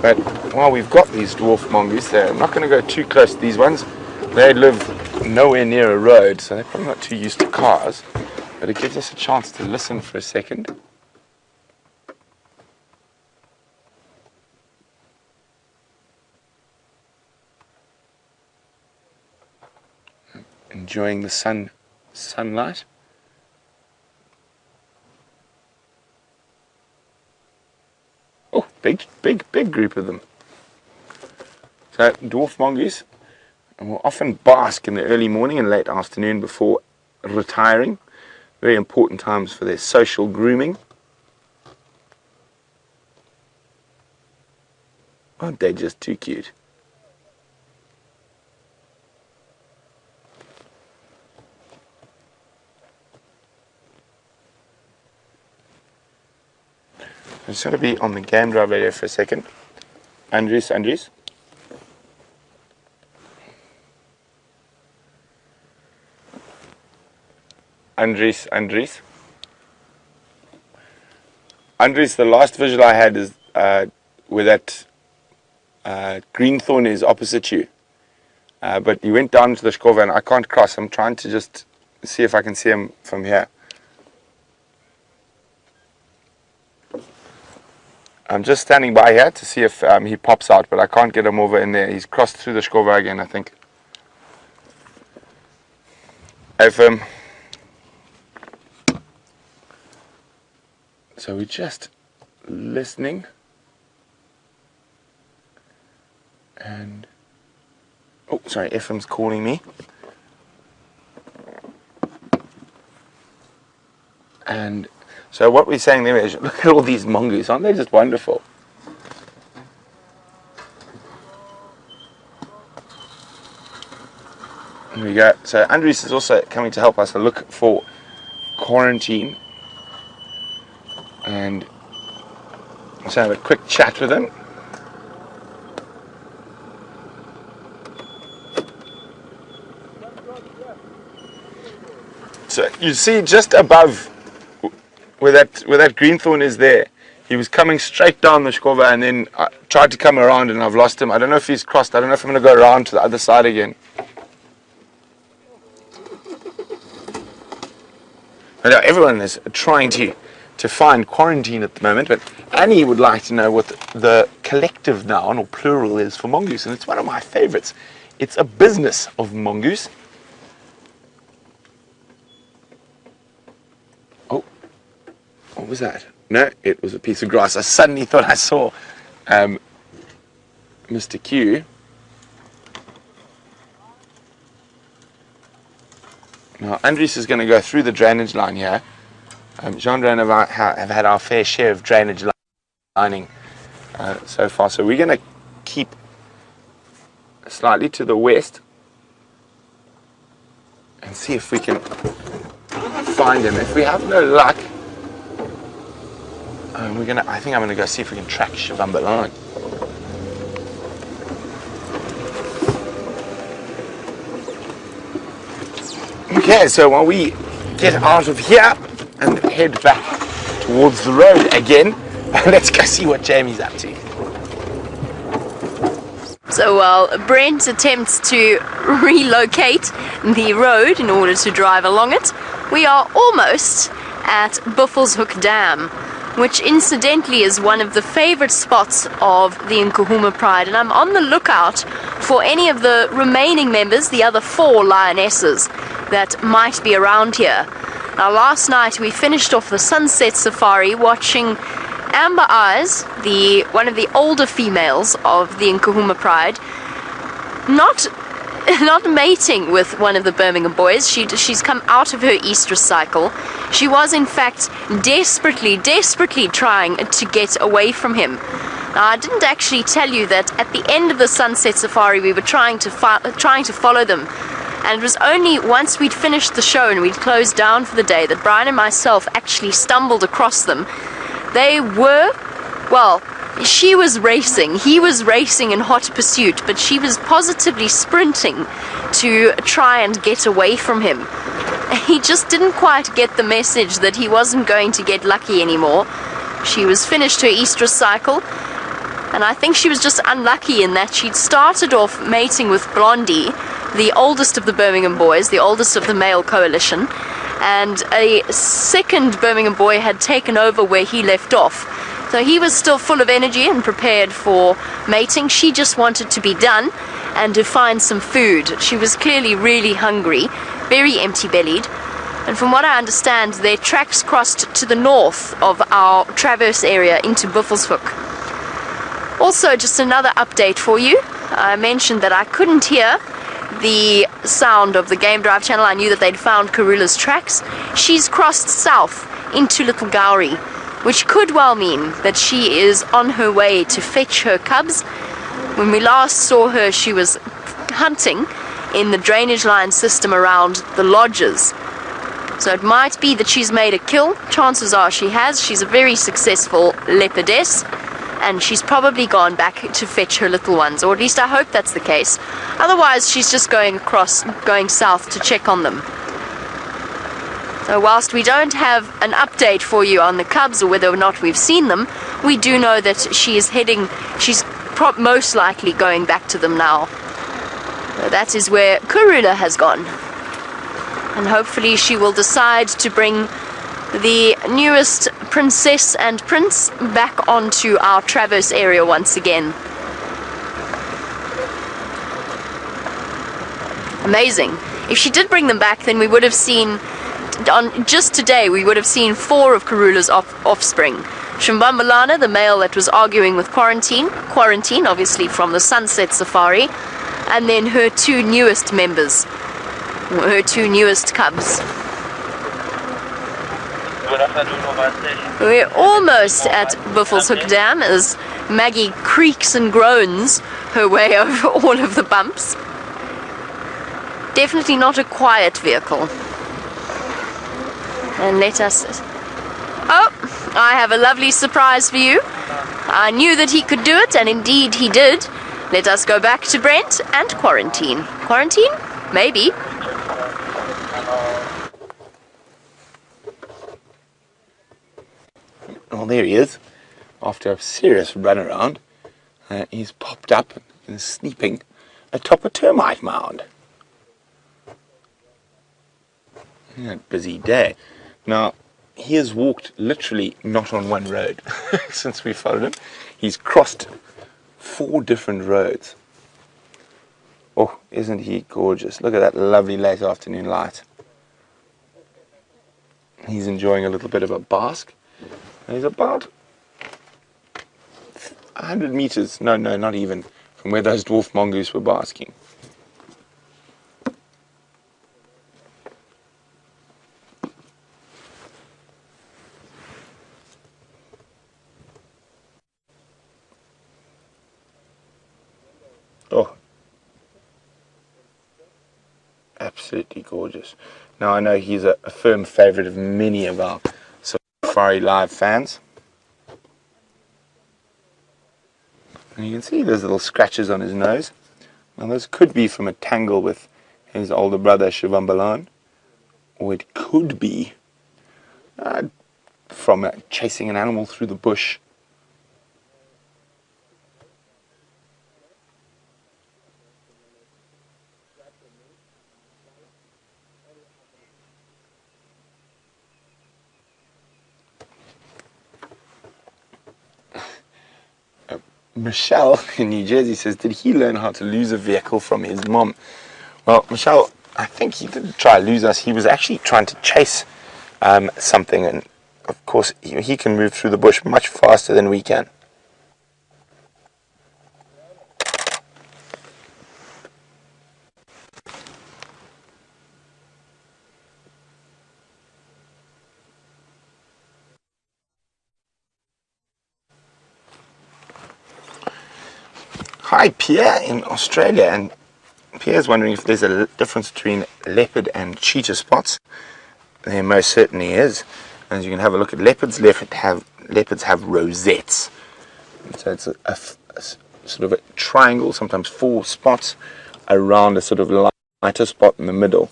But while we've got these dwarf mongoose, they're not going to go too close to these ones. They live nowhere near a road, so they're probably not too used to cars. But it gives us a chance to listen for a second. Enjoying the sunlight. Oh, big group of them. So dwarf mongoose, and will often bask in the early morning and late afternoon before retiring. Very important times for their social grooming. Aren't they just too cute? I'm just going to be on the game drive radio for a second. Andres. Andres, the last visual I had is where that greenthorn is opposite you. But you went down to the Shkova and I can't cross. I'm trying to just see if I can see him from here. I'm just standing by here to see if he pops out, but I can't get him over in there. He's crossed through the Shkova again, I think. So we're just listening. And... oh, sorry, FM's calling me. And... so what we're saying there is, look at all these mongoose, aren't they just wonderful? Here we go. So Andres is also coming to help us look for quarantine. And let's have a quick chat with him. So you see just above where that greenthorn is there, he was coming straight down the Shkova, and then I tried to come around and I've lost him. I don't know if he's crossed. I don't know if I'm going to go around to the other side again. But everyone is trying to find quarantine at the moment, but Annie would like to know what the collective noun or plural is for mongoose, and it's one of my favorites. It's a business of mongoose. Oh, what was that? No, it was a piece of grass. I suddenly thought I saw Mr. Q. Now, Andres is going to go through the drainage line here. Jean and I have had our fair share of drainage lining so far, so we're going to keep slightly to the west and see if we can find him. If we have no luck, I think I'm gonna go see if we can track Shivambalan. Okay, so while we get out of here and head back towards the road again, let's go see what Jamie's up to. So while Brent attempts to relocate the road in order to drive along it, we are almost at Buffelshoek Dam, which incidentally is one of the favorite spots of the Nkuhuma Pride, and I'm on the lookout for any of the remaining members, the other 4 lionesses, that might be around here. Now, last night we finished off the sunset safari watching Amber Eyes, one of the older females of the Nkuhuma Pride, not mating with one of the Birmingham boys. She's come out of her estrus cycle. She was in fact desperately trying to get away from him. Now, I didn't actually tell you that at the end of the sunset safari we were trying to follow them, and it was only once we'd finished the show and we'd closed down for the day that Brian and myself actually stumbled across them. They were, well, she was racing, he was racing in hot pursuit, but she was positively sprinting to try and get away from him. He just didn't quite get the message that he wasn't going to get lucky anymore. She was finished her estrus cycle, and I think she was just unlucky in that she'd started off mating with Blondie, the oldest of the Birmingham boys, the oldest of the male coalition, and a second Birmingham boy had taken over where he left off. So he was still full of energy and prepared for mating. She just wanted to be done and to find some food. She was clearly really hungry, very empty-bellied. And from what I understand, their tracks crossed to the north of our traverse area into Buffelshoek. Also, just another update for you. I mentioned that I couldn't hear the sound of the Game Drive channel. I knew that they'd found Karula's tracks. She's crossed south into Little Gowrie, which could well mean that she is on her way to fetch her cubs. When we last saw her, she was hunting in the drainage line system around the lodges. So it might be that she's made a kill. Chances are she has. She's a very successful leopardess, and she's probably gone back to fetch her little ones, or at least I hope that's the case. Otherwise, she's just going south to check on them. So whilst we don't have an update for you on the cubs or whether or not we've seen them, we do know that she's most likely going back to them now. So that is where Karula has gone. And hopefully she will decide to bring the newest princess and prince back onto our traverse area once again. Amazing. If she did bring them back, then we would have seen, just today, we would have seen 4 of Karula's offspring. Shimbambalana, the male that was arguing with Quarantine obviously from the Sunset Safari, and then her 2 newest members, her 2 newest cubs. We're almost at Buffelshoek Dam as Maggie creaks and groans her way over all of the bumps. Definitely not a quiet vehicle. And let us... Oh, I have a lovely surprise for you. I knew that he could do it, and indeed he did. Let us go back to Brent and Quarantine. Quarantine? Maybe. Well, there he is. After a serious run around, he's popped up and is sleeping atop a termite mound. A busy day. Now, he has walked literally not on one road since we followed him. He's crossed 4 different roads. Oh, isn't he gorgeous? Look at that lovely late afternoon light. He's enjoying a little bit of a bask. He's about 100 meters, no, not even, from where those dwarf mongoose were basking. Oh, absolutely gorgeous. Now I know he's a firm favourite of many of our Safari Live fans. And you can see those little scratches on his nose. Now those could be from a tangle with his older brother Shivambalan, or it could be from chasing an animal through the bush. Michelle in New Jersey says, did he learn how to lose a vehicle from his mom? Well, Michelle, I think he didn't try to lose us. He was actually trying to chase something, and of course he can move through the bush much faster than we can. Hi, Pierre in Australia, and Pierre's wondering if there's a difference between leopard and cheetah spots. There most certainly is. As you can have a look at leopards, leopards have rosettes. So it's a sort of a triangle, sometimes 4 spots around a sort of lighter spot in the middle,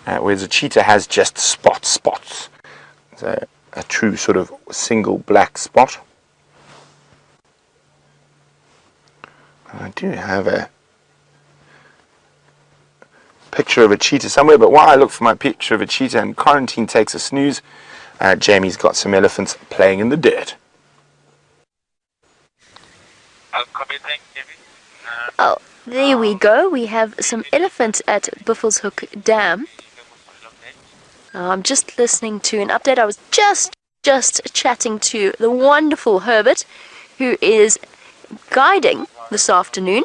whereas a cheetah has just spots. So a true sort of single black spot. I do have a picture of a cheetah somewhere, but while I look for my picture of a cheetah and quarantine takes a snooze, Jamie's got some elephants playing in the dirt. Oh, there we go. We have some elephants at Buffelshoek Dam. I'm just listening to an update. I was just chatting to the wonderful Herbert, who is guiding this afternoon.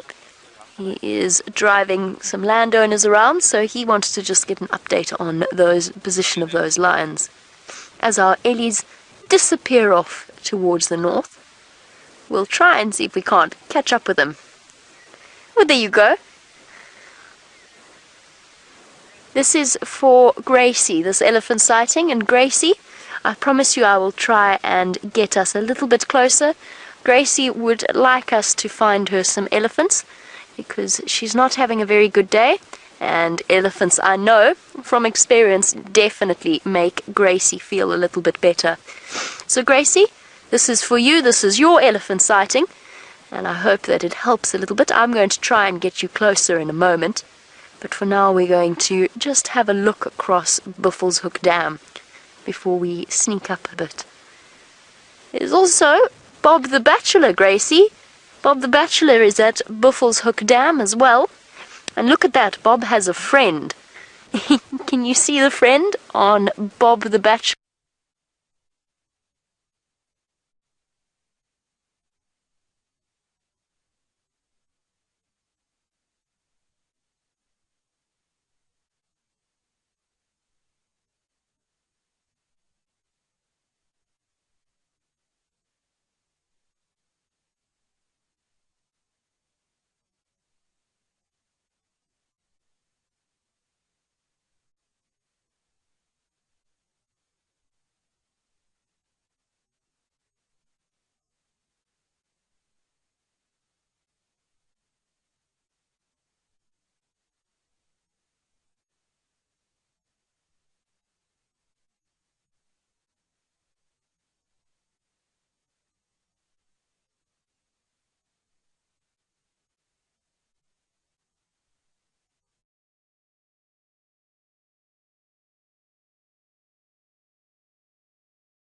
He is driving some landowners around, so he wanted to just get an update on the position of those lions. As our Ellies disappear off towards the north, we'll try and see if we can't catch up with them. Well, there you go. This is for Gracie, this elephant sighting, and Gracie, I promise you I will try and get us a little bit closer. Gracie would like us to find her some elephants because she's not having a very good day, and elephants, I know from experience, definitely make Gracie feel a little bit better. So Gracie, this is for you, this is your elephant sighting, and I hope that it helps a little bit. I'm going to try and get you closer in a moment, but for now we're going to just have a look across Buffelshoek Dam before we sneak up a bit. There's also Bob the Bachelor, Gracie. Bob the Bachelor is at Buffelshoek Dam as well. And look at that, Bob has a friend. Can you see the friend on Bob the Bachelor?